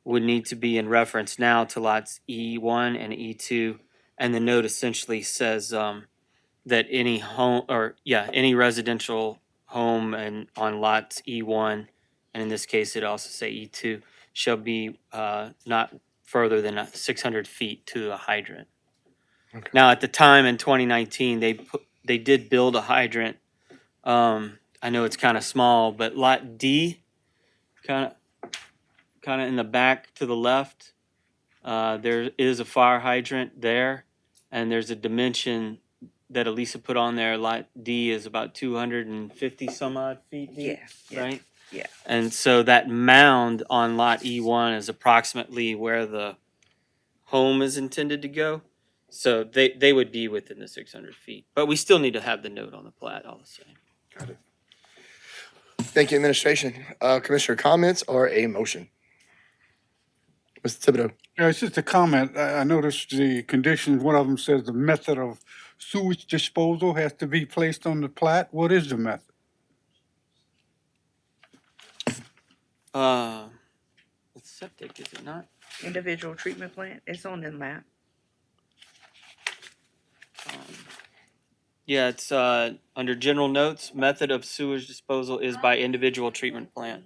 would need to be in reference now to lots E1 and E2. And the note essentially says that any any residential home and on lots E1, and in this case it also say E2, shall be not further than 600 feet to a hydrant. Okay. Now, at the time in 2019, they did build a hydrant. I know it's kind of small, but lot D, kind of in the back to the left, there is a fire hydrant there, and there's a dimension that Elisa put on there. Lot D is about 250 some odd feet deep, right? Yeah. And so that mound on lot E1 is approximately where the home is intended to go. So they would be within the 600 feet, but we still need to have the note on the plat all the same. Got it. Thank you, administration. Commissioner comments or a motion? Mr. Thibodeau. Yeah, it's just a comment. I noticed the conditions, one of them says the method of sewage disposal has to be placed on the plat. What is the method? It's septic, is it not? Individual treatment plant, it's on the map. Yeah, it's under general notes, method of sewage disposal is by individual treatment plant.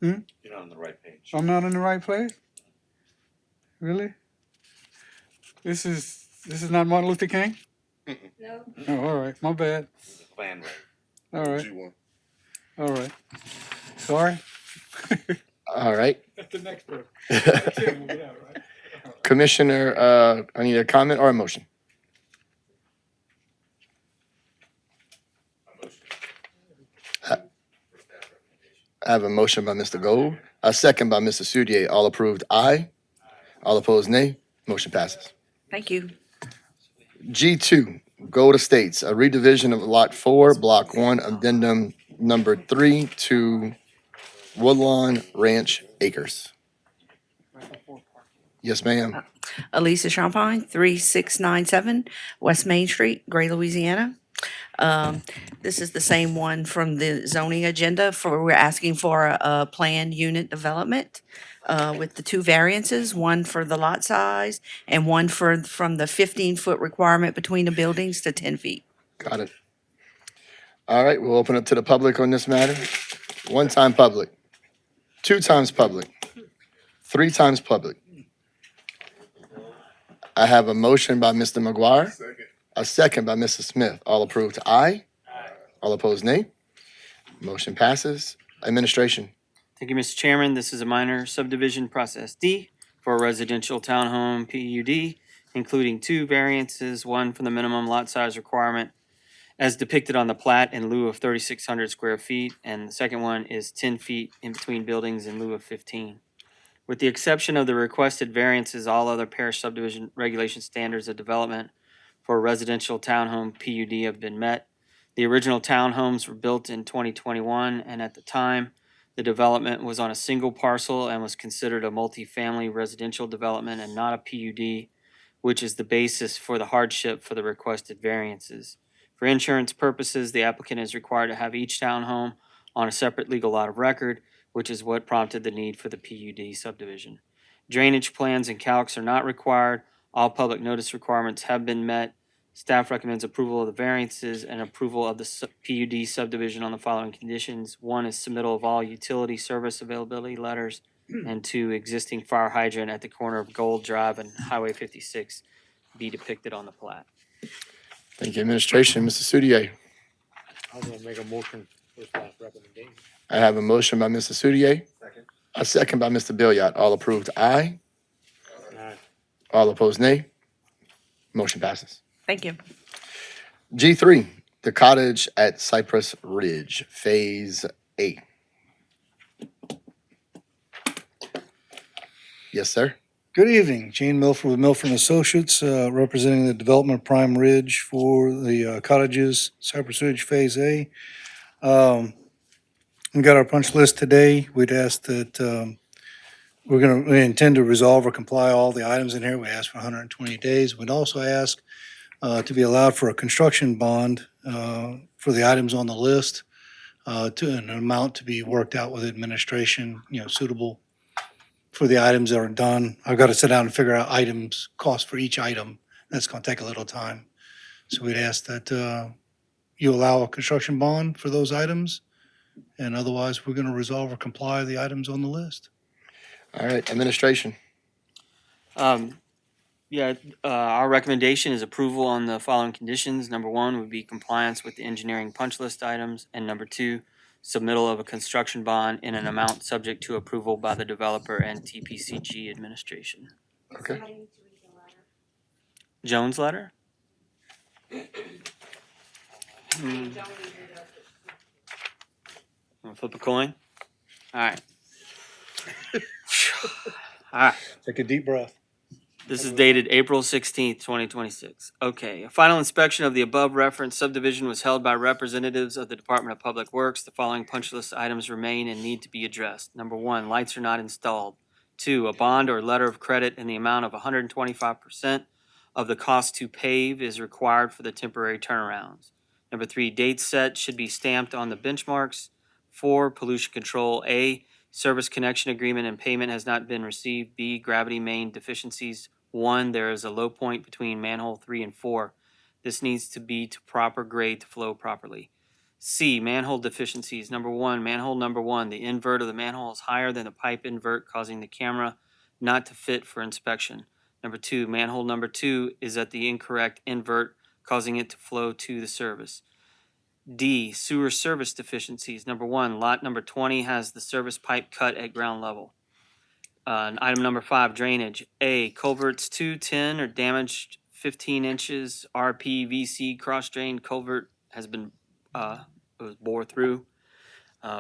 You're not on the right page. I'm not in the right place? Really? This is not Martin Luther King? No. Oh, all right. My bad. Plan All right. G1. All right. Sorry. All right. That's the next one. That's it. We'll get out, right? Commissioner, I need a comment or a motion. I have a motion by Mr. Gold, a second by Mr. Soudier. All approved, aye. All opposed, nay. Motion passes. Thank you. G2, Gold Estates, a redivision of Lot 4, Block 1, Addendum Number 3 to Woodlawn Ranch Acres. Yes, ma'am. Elisa Champagne, 3697 West Main Street, Gray, Louisiana. This is the same one from the zoning agenda we're asking for a planned unit development. with the two variances, one for the lot size and one from the 15-foot requirement between the buildings to 10 feet. Got it. All right, we'll open up to the public on this matter. One time public, two times public, three times public. I have a motion by Mr. McGuire, a second by Mrs. Smith. All approved, aye. All opposed, nay. Motion passes. Administration. Thank you, Mr. Chairman. This is a minor subdivision process D for a residential townhome PUD, including two variances, one for the minimum lot size requirement as depicted on the plat in lieu of 3,600 square feet, and the second one is 10 feet in between buildings in lieu of 15. With the exception of the requested variances, all other parish subdivision regulation standards of development for a residential townhome PUD have been met. The original townhomes were built in 2021, and at the time, the development was on a single parcel and was considered a multifamily residential development and not a PUD, which is the basis for the hardship for the requested variances. For insurance purposes, the applicant is required to have each townhome on a separate legal lot of record, which is what prompted the need for the PUD subdivision. Drainage plans and calcs are not required. All public notice requirements have been met. Staff recommends approval of the variances and approval of the PUD subdivision on the following conditions. One is submittal of all utility service availability letters, and two, existing fire hydrant at the corner of Gold Drive and Highway 56 be depicted on the plat. Thank you, Administration. Mr. Soudier. I'm gonna make a motion for staff recommendation. I have a motion by Mr. Soudier, a second by Mr. Billiard. All approved, aye. Aye. All opposed, nay. Motion passes. Thank you. G3, the cottage at Cypress Ridge, Phase A. Yes, sir. Good evening, Gene Milford with Milford and Associates, representing the development of Prime Ridge for the cottages, Cypress Ridge Phase A. We got our punch list today. We'd ask that we intend to resolve or comply all the items in here. We ask for 120 days. We'd also ask to be allowed for a construction bond for the items on the list to an amount to be worked out with administration, suitable for the items that are done. I've got to sit down and figure out items, cost for each item. That's going to take a little time. So we'd ask that you allow a construction bond for those items, and otherwise we're going to resolve or comply the items on the list. All right, Administration. Our recommendation is approval on the following conditions. Number one would be compliance with the engineering punch list items, and number two, submittal of a construction bond in an amount subject to approval by the developer and TPCG administration. Okay. Jones letter? Wanna flip a coin? All right. All right. Take a deep breath. This is dated April 16th, 2026. Okay, a final inspection of the above referenced subdivision was held by representatives of the Department of Public Works. The following punch list items remain and need to be addressed. Number one, lights are not installed. Two, a bond or letter of credit in the amount of 125% of the cost to pave is required for the temporary turnarounds. Number three, dates set should be stamped on the benchmarks. Four, pollution control. A, service connection agreement and payment has not been received. B, gravity main deficiencies. 1, there is a low point between manhole 3 and 4. This needs to be to proper grade to flow properly. C, manhole deficiencies. Number 1, manhole number 1, the invert of the manhole is higher than the pipe invert, causing the camera not to fit for inspection. Number 2, manhole number 2 is at the incorrect invert, causing it to flow to the service. D, sewer service deficiencies. Number 1, lot number 20 has the service pipe cut at ground level. Item number 5, drainage. A, culverts 210 are damaged 15 inches. RPVC cross drain culvert has been was bore through.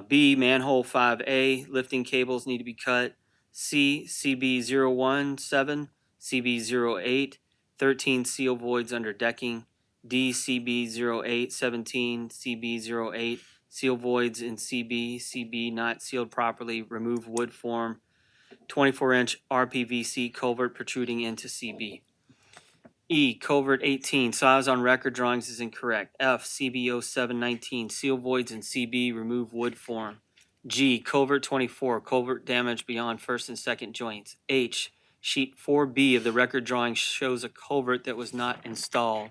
B, manhole 5A, lifting cables need to be cut. C, CB017, CB08, 13 seal voids under decking. D, CB08, 17, CB08, seal voids in CB not sealed properly, remove wood form. 24-inch RPVC culvert protruding into CB. E, culvert 18, size on record drawings is incorrect. F, CB0719, seal voids in CB, remove wood form. G, culvert 24, culvert damage beyond first and second joints. H, sheet 4B of the record drawing shows a culvert that was not installed.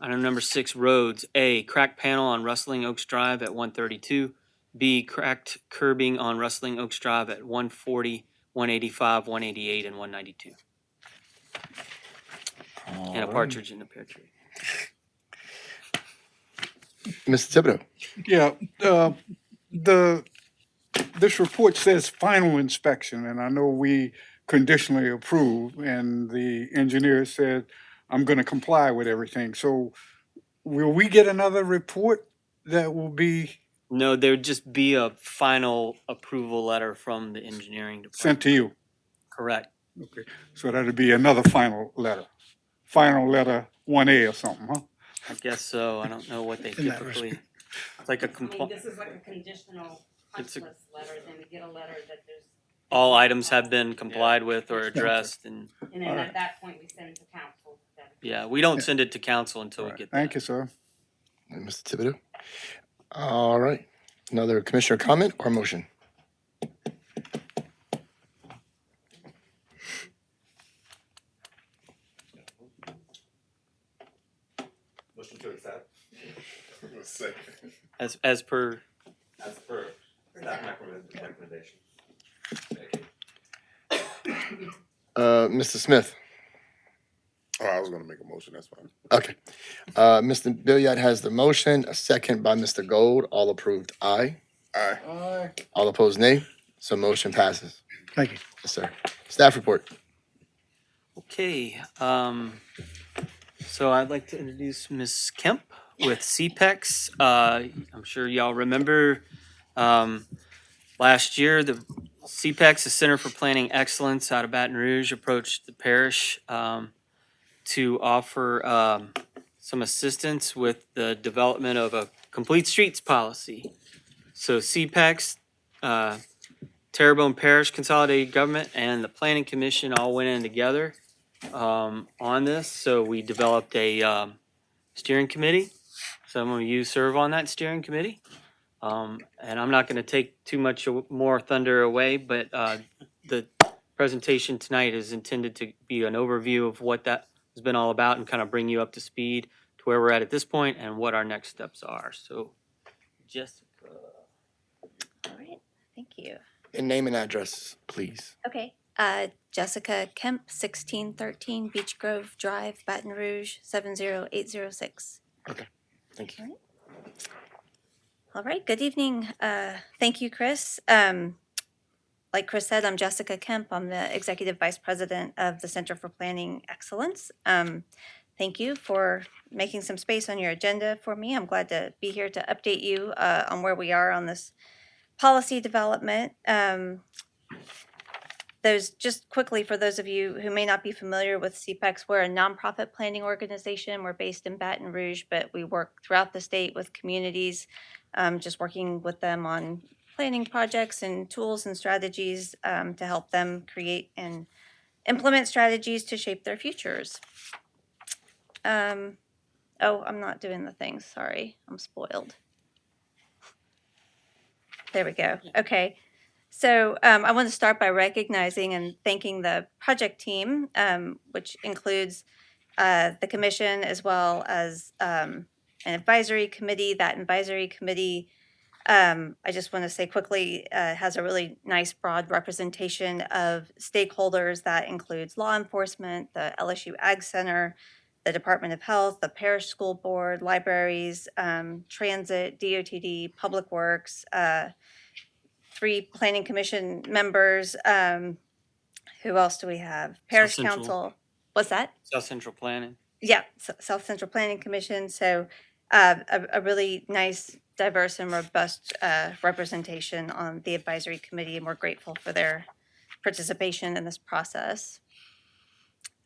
Item number 6, roads. A, cracked panel on Rustling Oaks Drive at 132. B, cracked curbing on Rustling Oaks Drive at 140, 185, 188, and 192. And a partridge in the pear tree. Mr. Thibodeau? Yeah, this report says final inspection, and I know we conditionally approve, and the engineer said, I'm gonna comply with everything. So will we get another report that will be No, there would just be a final approval letter from the engineering department. sent to you? Correct. Okay, so that'll be another final letter. Final letter 1A or something, huh? I guess so. I don't know what they In that typically, it's like a This is like a conditional It's a- letter, then we get a letter that there's, all items have been complied with or addressed, and and then at that point, we send it to council. yeah, we don't send it to council until we get that. Thank you, sir. And Mr. Thibodeau? All right. Another commissioner comment or motion? Motion to accept. Second. As per, As per staff recommendation. Mr. Smith? Oh, I was gonna make a motion, that's fine. Okay. Mr. Billiard has the motion, a second by Mr. Gold. All approved, aye. Aye. All opposed, nay. So motion passes. Thank you. Yes, sir. Staff report. okay, so I'd like to introduce Ms. Kemp with CPEX. I'm sure y'all remember, last year, the CPEX, the Center for Planning Excellence out of Baton Rouge, approached the parish, to offer, some assistance with the development of a complete streets policy. So CPEX, Terrebonne Parish Consolidated Government, and the Planning Commission all went in together on this. So we developed a steering committee. Some of you serve on that steering committee. And I'm not going to take too much more thunder away, but the presentation tonight is intended to be an overview of what that has been all about and kind of bring you up to speed to where we're at this point and what our next steps are. So, Jessica. All right, thank you. And name and address, please. Okay, Jessica Kemp, 1613 Beech Grove Drive, Baton Rouge, 70806. Thank you. All right, good evening. Thank you, Chris. Like Chris said, I'm Jessica Kemp. I'm the Executive Vice President of the Center for Planning Excellence. Thank you for making some space on your agenda for me. I'm glad to be here to update you on where we are on this policy development. Those just quickly for those of you who may not be familiar with CPEX, we're a nonprofit planning organization. We're based in Baton Rouge, but we work throughout the state with communities, just working with them on planning projects and tools and strategies to help them create and implement strategies to shape their futures. Oh, I'm not doing the things. Sorry, I'm spoiled. There we go. Okay. So I want to start by recognizing and thanking the project team, which includes the commission as well as an advisory committee. That advisory committee, I just want to say quickly, has a really nice broad representation of stakeholders that includes law enforcement, the LSU Ag Center, the Department of Health, the Parish School Board, libraries, transit, DOTD, Public Works, 3 planning commission members. Who else do we have? Parish Central. Council. What's that? South Central Planning. Yeah, South Central Planning Commission. So a really nice, diverse, and robust representation on the advisory committee, and we're grateful for their participation in this process.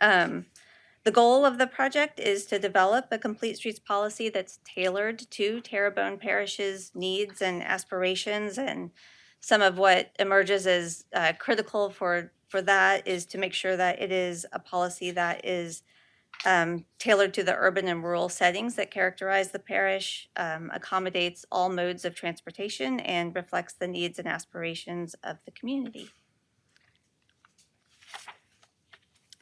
The goal of the project is to develop a complete streets policy that's tailored to Terrebonne Parish's needs and aspirations, and some of what emerges as critical for that is to make sure that it is a policy that is tailored to the urban and rural settings that characterize the parish, accommodates all modes of transportation, and reflects the needs and aspirations of the community.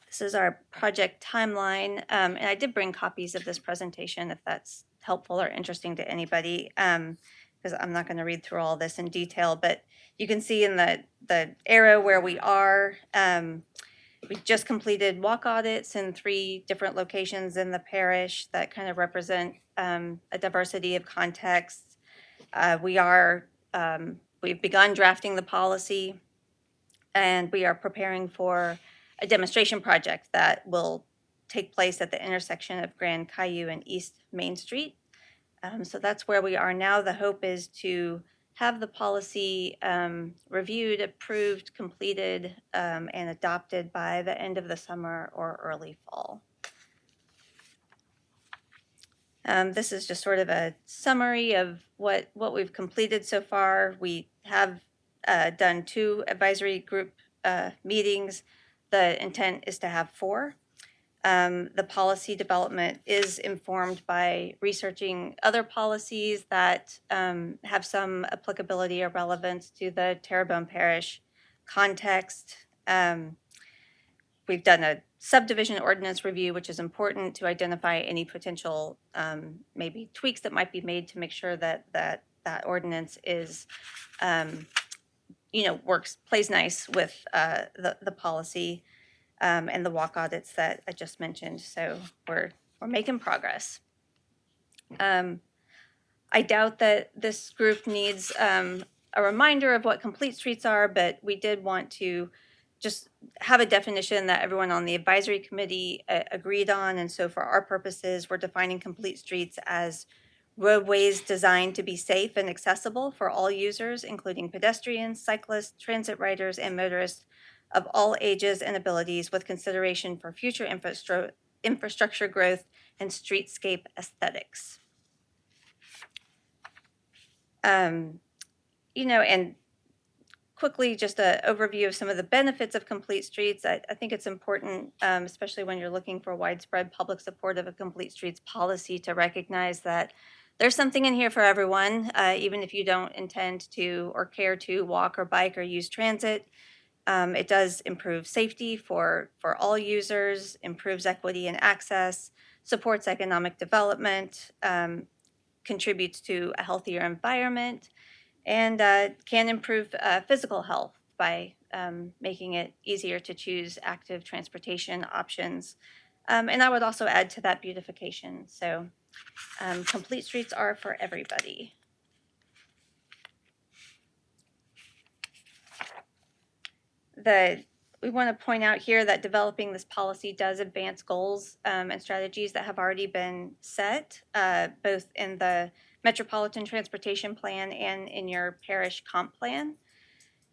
This is our project timeline, and I did bring copies of this presentation if that's helpful or interesting to anybody, because I'm not going to read through all this in detail, but you can see in the arrow where we are. We just completed walk audits in 3 different locations in the parish that kind of represent a diversity of contexts. We've begun drafting the policy, and we are preparing for a demonstration project that will take place at the intersection of Grand Caillou and East Main Street. So that's where we are now. The hope is to have the policy reviewed, approved, completed, and adopted by the end of the summer or early fall. This is just sort of a summary of what we've completed so far. We have done 2 advisory group meetings. The intent is to have 4. The policy development is informed by researching other policies that have some applicability or relevance to the Terrebonne Parish context. We've done a subdivision ordinance review, which is important to identify any potential maybe tweaks that might be made to make sure that that ordinance is plays nice with the policy. And the walk audits that I just mentioned. So we're making progress. I doubt that this group needs a reminder of what complete streets are, but we did want to just have a definition that everyone on the advisory committee agreed on. And so for our purposes, we're defining complete streets as roadways designed to be safe and accessible for all users, including pedestrians, cyclists, transit riders, and motorists of all ages and abilities, with consideration for future infrastructure growth and streetscape aesthetics. And quickly, just an overview of some of the benefits of complete streets. I think it's important, especially when you're looking for widespread public support of a complete streets policy, to recognize that there's something in here for everyone, even if you don't intend to or care to walk or bike or use transit. It does improve safety for all users, improves equity and access, supports economic development, contributes to a healthier environment, and can improve physical health by making it easier to choose active transportation options. And I would also add to that beautification. So complete streets are for everybody. We want to point out here that developing this policy does advance goals and strategies that have already been set, both in the Metropolitan Transportation Plan and in your parish comp plan.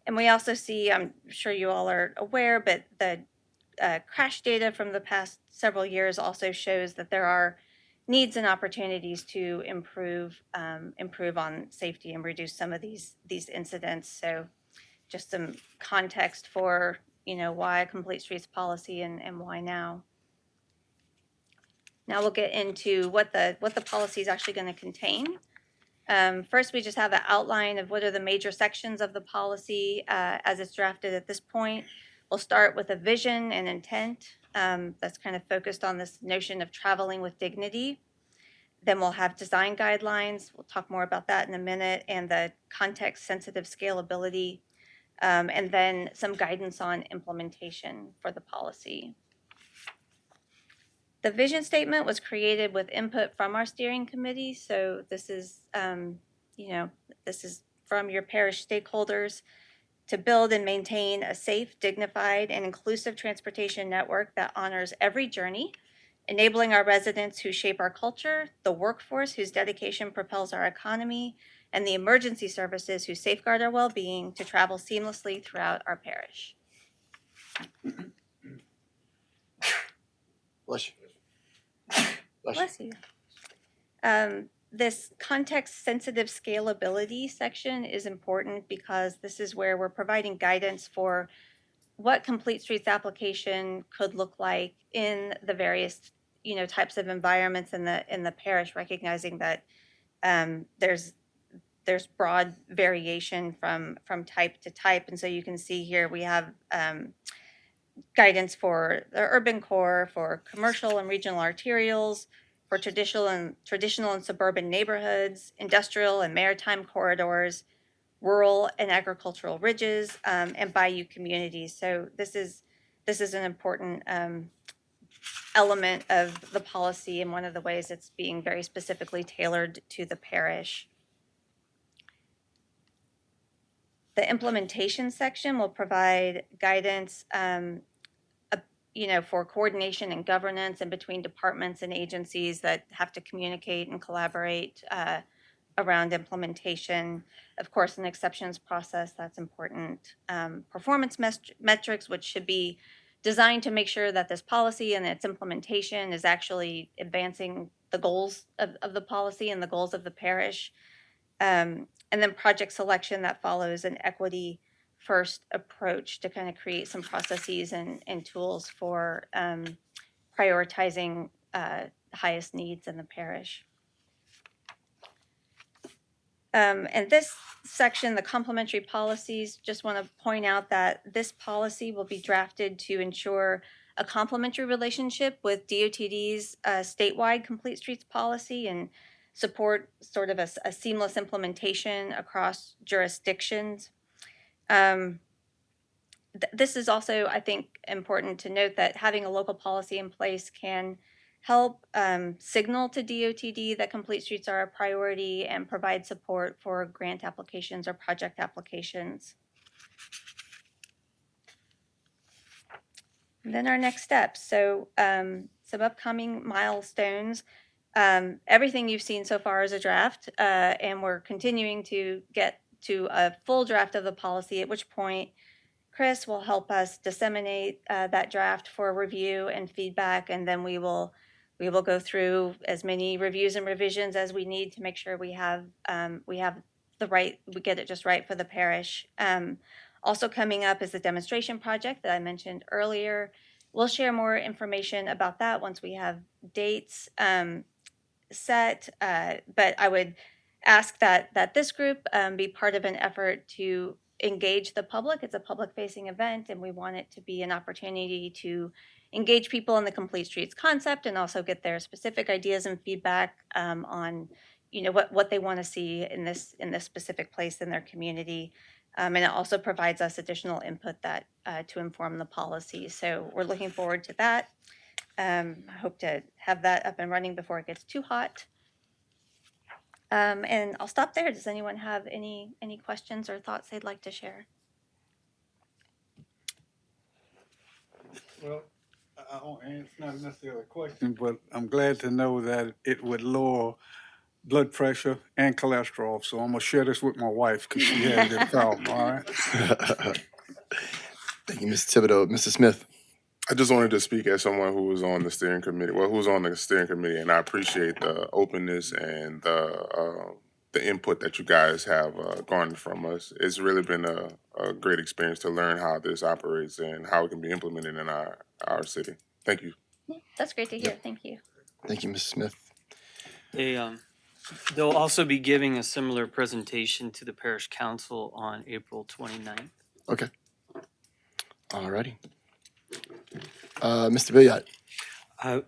And we also see, I'm sure you all are aware, but the crash data from the past several years also shows that there are needs and opportunities to improve on safety and reduce some of these incidents. So just some context for why a complete streets policy and why now. Now we'll get into what the policy is actually going to contain. First, we just have an outline of what are the major sections of the policy as it's drafted at this point. We'll start with a vision and intent that's kind of focused on this notion of traveling with dignity. Then we'll have design guidelines. We'll talk more about that in a minute, and the context-sensitive scalability. And then some guidance on implementation for the policy. The vision statement was created with input from our steering committee. So this is, this is from your parish stakeholders to build and maintain a safe, dignified, and inclusive transportation network that honors every journey, enabling our residents who shape our culture, the workforce whose dedication propels our economy, and the emergency services who safeguard our well-being to travel seamlessly throughout our parish. Bless you. Bless you. This context-sensitive scalability section is important because this is where we're providing guidance for what complete streets application could look like in the various types of environments in the parish, recognizing that there's broad variation from type to type. And so you can see here we have guidance for the urban core, for commercial and regional arterials, for traditional and suburban neighborhoods, industrial and maritime corridors, rural and agricultural ridges, and bayou communities. So this is an important element of the policy, and one of the ways it's being very specifically tailored to the parish. The implementation section will provide guidance, for coordination and governance and between departments and agencies that have to communicate and collaborate around implementation. Of course, an exceptions process, that's important. Performance metrics, which should be designed to make sure that this policy and its implementation is actually advancing the goals of the policy and the goals of the parish. And then project selection that follows an equity first approach to kind of create some processes and tools for prioritizing highest needs in the parish. And this section, the complementary policies, just want to point out that this policy will be drafted to ensure a complementary relationship with DOTD's statewide Complete Streets policy and support sort of a seamless implementation across jurisdictions. This is also, I think, important to note that having a local policy in place can help signal to DOTD that Complete Streets are a priority and provide support for grant applications or project applications. And then our next steps. So some upcoming milestones. Everything you've seen so far is a draft, and we're continuing to get to a full draft of the policy, at which point Chris will help us disseminate that draft for review and feedback, and then we will go through as many reviews and revisions as we need to make sure we get it just right for the parish. Also coming up is the demonstration project that I mentioned earlier. We'll share more information about that once we have dates set, but I would ask that this group be part of an effort to engage the public. It's a public-facing event, and we want it to be an opportunity to engage people in the Complete Streets concept and also get their specific ideas and feedback on what they want to see in this specific place in their community. And it also provides us additional input that to inform the policy. So we're looking forward to that. I hope to have that up and running before it gets too hot. And I'll stop there. Does anyone have any questions or thoughts they'd like to share? Well, it's not necessarily a question, but I'm glad to know that it would lower blood pressure and cholesterol. So I'm gonna share this with my wife because she has this problem. All right. Thank you, Mr. Thibodeau. Mr. Smith. I just wanted to speak as someone who was on the steering committee, and I appreciate the openness and the input that you guys have garnered from us. It's really been a great experience to learn how this operates and how it can be implemented in our city. Thank you. That's great to hear. Thank you. Thank you, Mr. Smith. They'll also be giving a similar presentation to the parish council on April 29th. Okay. All righty. Mr. Billiard.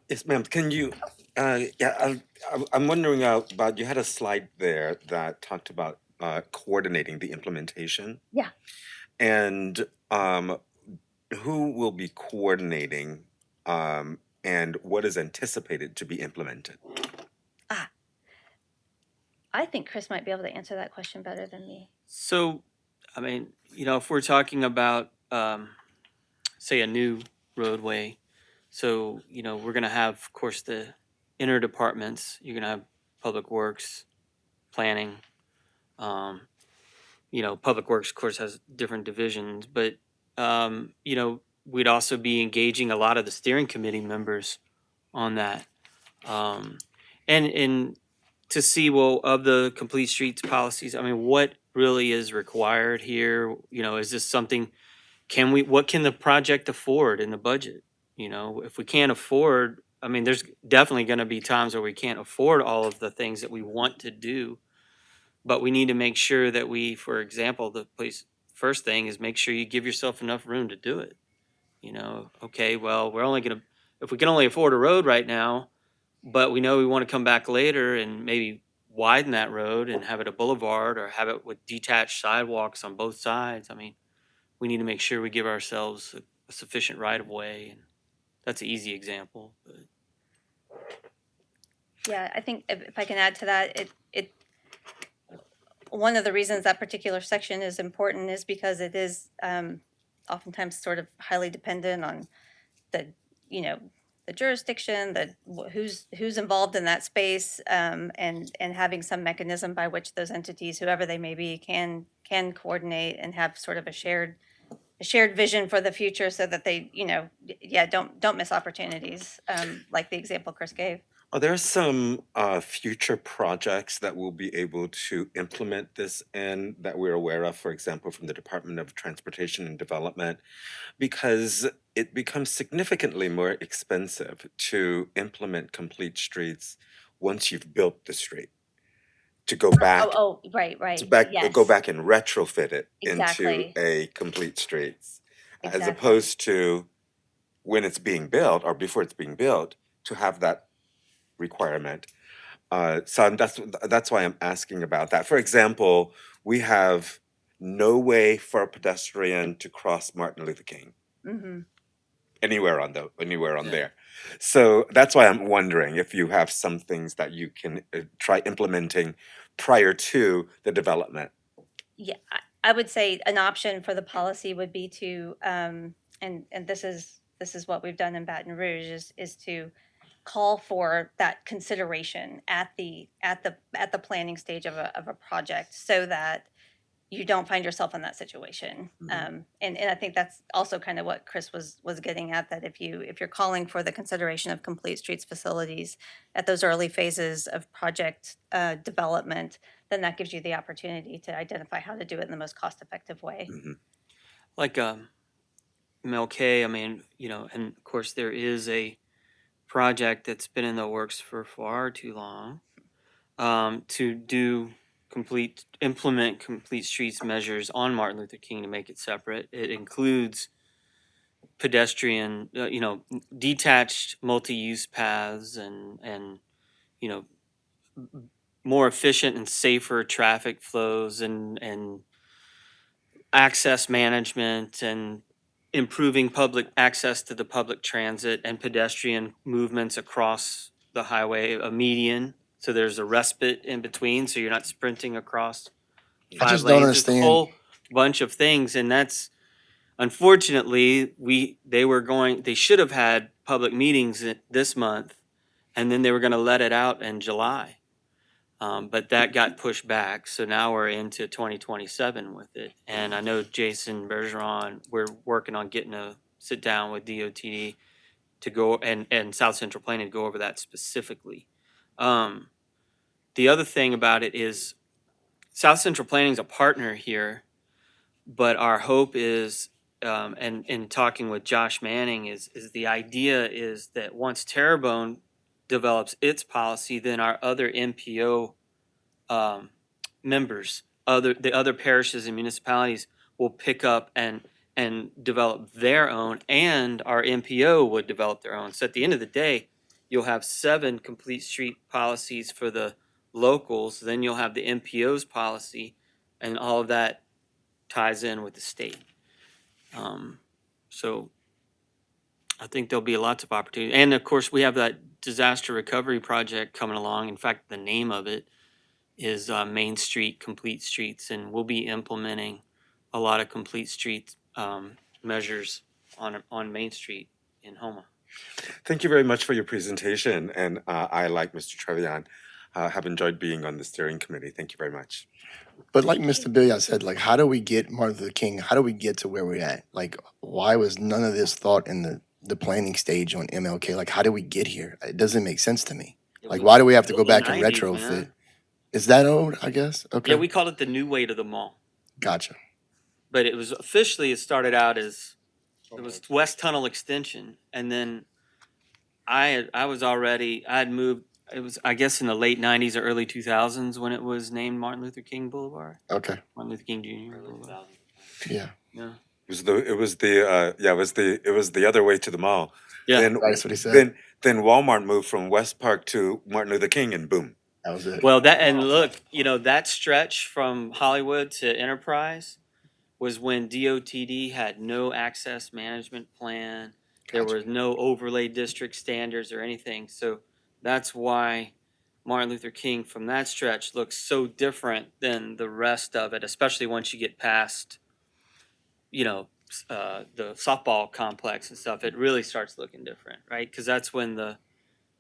Yes, ma'am. Can you, I'm wondering about, you had a slide there that talked about coordinating the implementation. Yeah. And who will be coordinating and what is anticipated to be implemented? I think Chris might be able to answer that question better than me. So, I mean, if we're talking about, say, a new roadway, so, we're going to have, of course, the inner departments. You're going to have Public Works, Planning. Public Works, of course, has different divisions, but, we'd also be engaging a lot of the steering committee members on that. And to see, of the Complete Streets policies, I mean, what really is required here? Is this something, what can the project afford in the budget? If we can't afford I mean, there's definitely gonna be times where we can't afford all of the things that we want to do. But we need to make sure that we, for example, the place, first thing is make sure you give yourself enough room to do it. You know, okay, well, we're only gonna, if we can only afford a road right now, but we know we wanna come back later and maybe widen that road and have it a boulevard or have it with detached sidewalks on both sides. I mean, we need to make sure we give ourselves a sufficient right of way. And that's an easy example, but. Yeah, I think if I can add to that, one of the reasons that particular section is important is because it is oftentimes sort of highly dependent on the, you know, the jurisdiction, who's involved in that space, and having some mechanism by which those entities, whoever they may be, can coordinate and have sort of a shared vision for the future, so that they, you know, yeah, don't miss opportunities, like the example Chris gave. Are there some future projects that we'll be able to implement this in that we're aware of, for example, from the Department of Transportation and Development? Because it becomes significantly more expensive to implement complete streets once you've built the street. To go back, Right, go yes, back and retrofit it into exactly, a complete streets, as exactly. opposed to when it's being built or before it's being built to have that requirement. That's why I'm asking about that. For example, we have no way for a pedestrian to cross Martin Luther King Mm-hmm. anywhere on there. So that's why I'm wondering if you have some things that you can try implementing prior to the development. Yeah, I would say an option for the policy would be to, and this is what we've done in Baton Rouge, is to call for that consideration at the planning stage of a project, so that you don't find yourself in that situation. And I think that's also kind of what Chris was getting at, that if you're calling for the consideration of complete streets facilities at those early phases of project development, then that gives you the opportunity to identify how to do it in the most cost-effective way. Like MLK, I mean, you know, and of course there is a project that's been in the works for far too long, to implement complete streets measures on Martin Luther King to make it separate. It includes pedestrian, detached multi-use paths and, you know, more efficient and safer traffic flows and access management and improving public access to the public transit and pedestrian movements across the highway, a median. So there's a respite in between, so you're not sprinting across I 5 just don't lanes. There's a understand. whole bunch of things, and that's unfortunately they should have had public meetings this month, and then they were going to let it out in July. But that got pushed back, so now we're into 2027 with it. And I know Jason Bergeron, we're working on getting a sit down with DOTD to go and South Central Planning to go over that specifically. The other thing about it is South Central Planning is a partner here, but our hope is, and in talking with Josh Manning, is the idea is that once Terrebonne develops its policy, then our other MPO members, the other parishes and municipalities will pick up and develop their own, and our MPO would develop their own. So at the end of the day, you'll have 7 complete street policies for the locals, then you'll have the MPO's policy, and all of that ties in with the state. So I think there'll be lots of opportunity. And of course, we have that disaster recovery project coming along. In fact, the name of it is Main Street Complete Streets, and we'll be implementing a lot of complete street measures on Main Street in Houma. Thank you very much for your presentation, and I, like Mr. Trevian, have enjoyed being on the steering committee. Thank you very much. But like Mr. Billiard said, like, how do we get Martin Luther King? How do we get to where we're at? Like, why was none of this thought in the planning stage on MLK? Like, how do we get here? It doesn't make sense to me. Like, why do we have to go back and 90s, retrofit? man. Is that old, I guess? Okay. Yeah, we called it the new way to the mall. Gotcha. But it was officially, it started out as, it was West Tunnel Extension. And then I was already, I had moved, it was, I guess, in the late 90s or early 2000s when it was named Martin Luther King Boulevard. Okay, Martin Luther King Jr. Boulevard. yeah, Yeah. It was the other way to the mall. Yeah. Then that's what he said. then Walmart moved from West Park to Martin Luther King, and boom. That was it. Well, that, and look, that stretch from Hollywood to Enterprise was when DOTD had no access management plan. There Gotcha. was no overlay district standards or anything. So that's why Martin Luther King from that stretch looks so different than the rest of it, especially once you get past, the softball complex and stuff. It really starts looking different, right? Because that's when the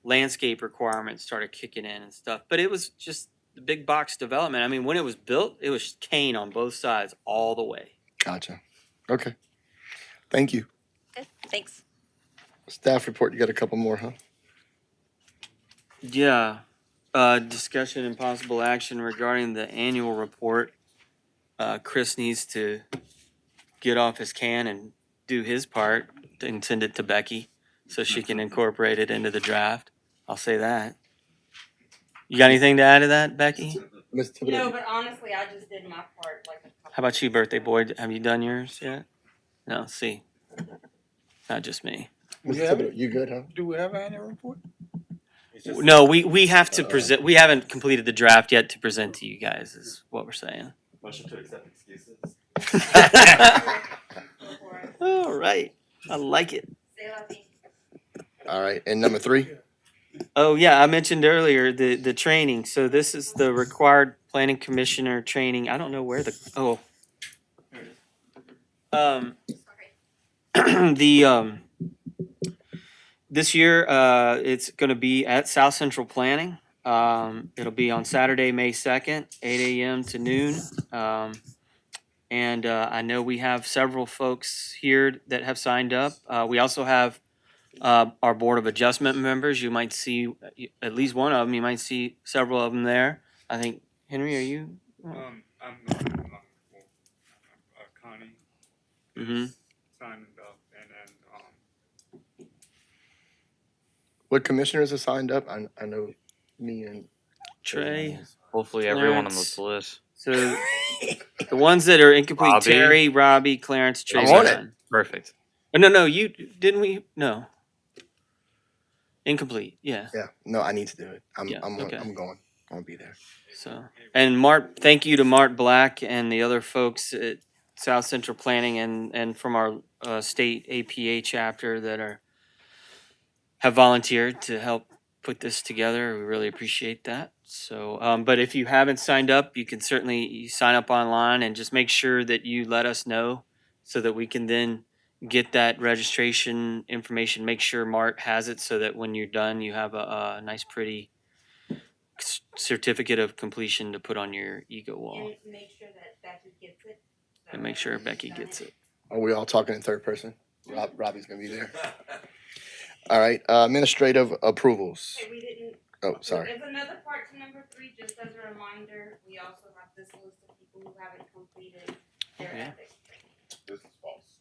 landscape requirements started kicking in and stuff. But it was just the big box development. I mean, when it was built, it was cane on both sides all the way. Gotcha. Okay. Thank you. Good, thanks. Staff report, you got a couple more, huh? Yeah. Discussion and possible action regarding the annual report. Chris needs to get off his can and do his part and send it to Becky so she can incorporate it into the draft. I'll say that. You got anything to add to that, Becky? Ms. Thibodeau? No, but honestly, I just did my part like a couple. How about you, birthday boy? Have you done yours yet? No, see. Not just me. Ms. You have Thibodeau, you good, huh? Do we have an annual report? No, we have to present, we haven't completed the draft yet to present to you guys, is what we're saying. Motion to accept excuses. All right. I like it. All right, and number 3? Oh, yeah, I mentioned earlier the training. So this is the required planning commissioner training. I don't know where this year, it's gonna be at South Central Planning. It'll be on Saturday, May 2nd, 8 a.m. to noon. And I know we have several folks here that have signed up. We also have our Board of Adjustment members. You might see at least one of them. You might see several of them there. I think, Henry, are you? I'm not, Connie Mm-hmm. signed up, and then, What commissioners are signed up? I know me and Trey. Hopefully everyone on Clarence. this list. So the ones that are incomplete, Robbie. Terry, Robbie, Clarence, Trey. I'm on it. Simon. Perfect. Oh, no, you, didn't we? No. Incomplete, yeah. Yeah, no, I need to do it. Yeah, okay. I'm going. I'll be there. So, and Mart, thank you to Mart Black and the other folks at South Central Planning and from our state APA chapter that have volunteered to help put this together. We really appreciate that. So, but if you haven't signed up, you can certainly sign up online and just make sure that you let us know so that we can then get that registration information. Make sure Mart has it so that when you're done, you have a nice, pretty certificate of completion to put on your ego wall. And make sure that Becky gets it. And make sure Becky gets it. Are we all talking in third person? Robbie's gonna be there. All right, administrative approvals. Okay, we didn't. Oh, sorry. There's another part to number 3, just as a reminder, we also have this list of people who haven't completed their Yeah. ethics. This is false.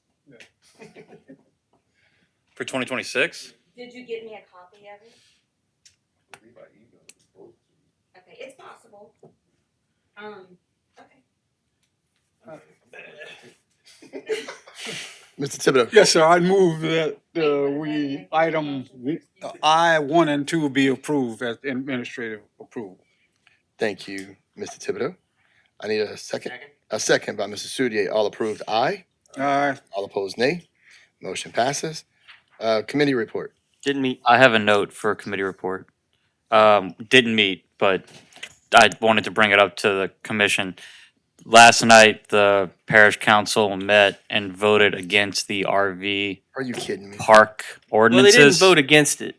For 2026? Did you get me a copy of it? Okay, it's possible. Okay. Mr. Thibodeau. Yes, sir, I move that I-1 and 2 be approved as administrative approval. Thank you, Mr. Thibodeau. I need a second. A second by Mr. Soudier. All approved, aye. Aye. All opposed, nay. Motion passes. Committee report. Didn't meet. I have a note for a committee report. Didn't meet, but I wanted to bring it up to the commission. Last night, the parish council met and voted against the RV Are you kidding me? park Well, they ordinances. didn't vote against it.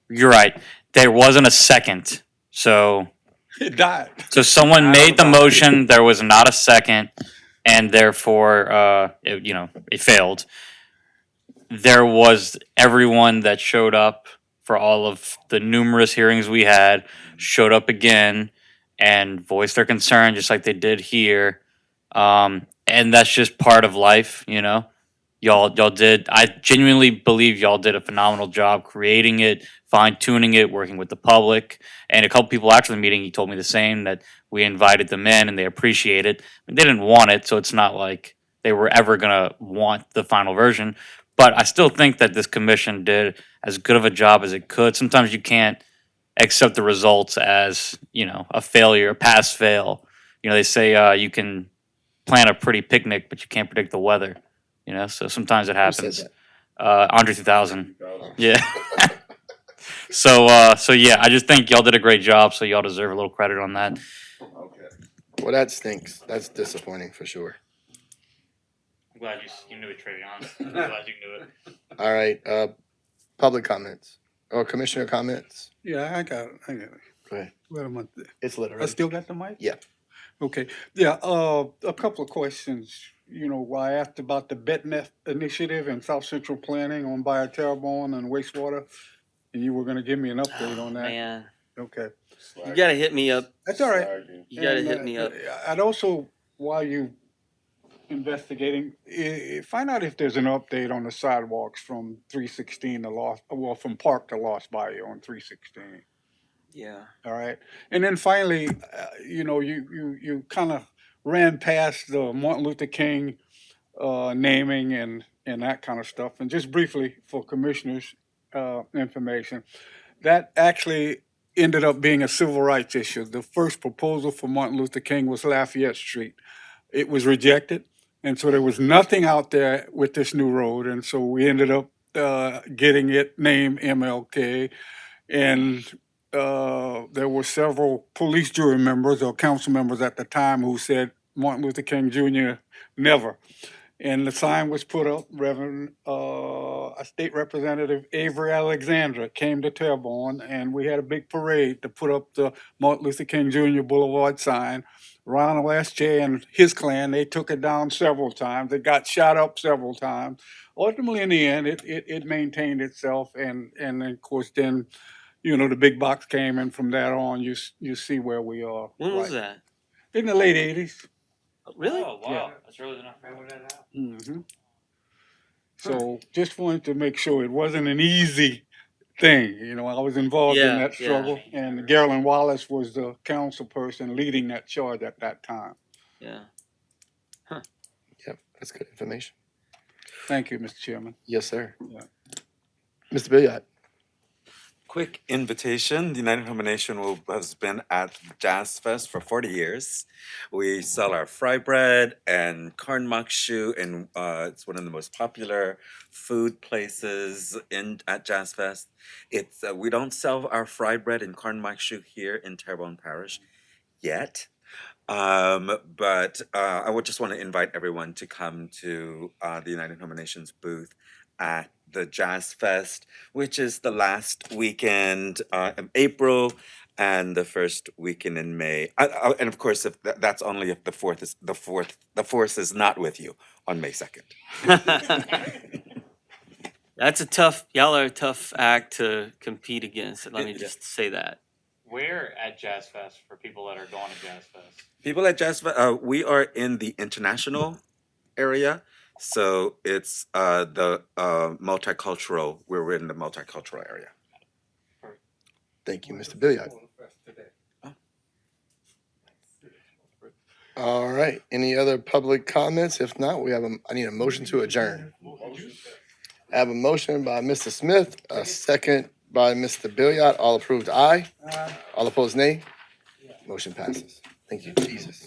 You're right. There wasn't a second. So It died. someone made the motion, there was not a second, and therefore, it failed. There was everyone that showed up for all of the numerous hearings we had, showed up again and voiced their concern, just like they did here. And that's just part of life, y'all did. I genuinely believe y'all did a phenomenal job creating it, fine tuning it, working with the public. And a couple people after the meeting, he told me the same, that we invited them in and they appreciate it. I mean, they didn't want it, so it's not like they were ever gonna want the final version. But I still think that this commission did as good of a job as it could. Sometimes you can't accept the results as, a failure, a pass fail. They say you can plan a pretty picnic, but you can't predict the weather. So sometimes it Who said happens. that? Andre 2000. Yeah. So yeah, I just think y'all did a great job. So y'all deserve a little credit on that. Well, that stinks. That's disappointing for sure. I'm glad you knew it, Travion. I'm glad you knew it. All right, public comments or commissioner comments? Yeah, I got it. Go ahead. Wait a minute. It's lit I already. still got the mic? Yeah. Okay, yeah, a couple of questions. I asked about the BetNet initiative and South Central Planning on Bio Terrebonne and wastewater, and you were gonna give me an update on that. Man, Okay. you gotta hit me up. That's all right. You gotta And, hit me up. I'd also, while you investigating, find out if there's an update on the sidewalks from 316 to from Park to Lost Bayou on 316. Yeah. All right. And then finally, you kind of ran past the Martin Luther King naming and that kind of stuff. And just briefly for commissioners' information, that actually ended up being a civil rights issue. The first proposal for Martin Luther King was Lafayette Street. It was rejected. And so there was nothing out there with this new road. And so we ended up getting it named MLK. And there were several police jury members or council members at the time who said Martin Luther King Jr. never. And the sign was put up. Reverend, State Representative Avery Alexandra came to Terrebonne, and we had a big parade to put up the Martin Luther King Jr. Boulevard sign. Ronald S.J. and his clan, they took it down several times. It got shot up several times. Ultimately, in the end, it maintained itself, and of course, then the big box came, and from that on, you see where we are. When was that? In the late '80s. Really? Oh wow, that's really enough. Mm-hmm. So just wanted to make sure it wasn't an easy thing. I was involved in that struggle, and Garland Wallace was the council person leading that charge at that time. Yeah. Yep, that's good information. Thank you, Mr. Chairman. Yes, sir. Yeah. Mr. Billiard. Quick invitation. The United Houma Nation has been at Jazz Fest for 40 years. We sell our fry bread and corn makshu, and it's one of the most popular food places at Jazz Fest. We don't sell our fry bread and corn makshu here in Terrebonne Parish yet. But I would just want to invite everyone to come to the United Houma Nation's booth at the Jazz Fest, which is the last weekend of April and the first weekend in May. And of course, if that's only if the force is not with you on May 2nd. That's y'all are a tough act to compete against. Let me just say that. Where at Jazz Fest for people that are going to Jazz Fest? People at Jazz Fest, we are in the international area. So it's the multicultural, we're in the multicultural area. Thank you, Mr. Billiard. All right, any other public comments? If not, I need a motion to adjourn. I have a motion by Mr. Smith, a second by Mr. Billiard. All approved, aye. All opposed, nay. Motion passes. Thank you, Jesus.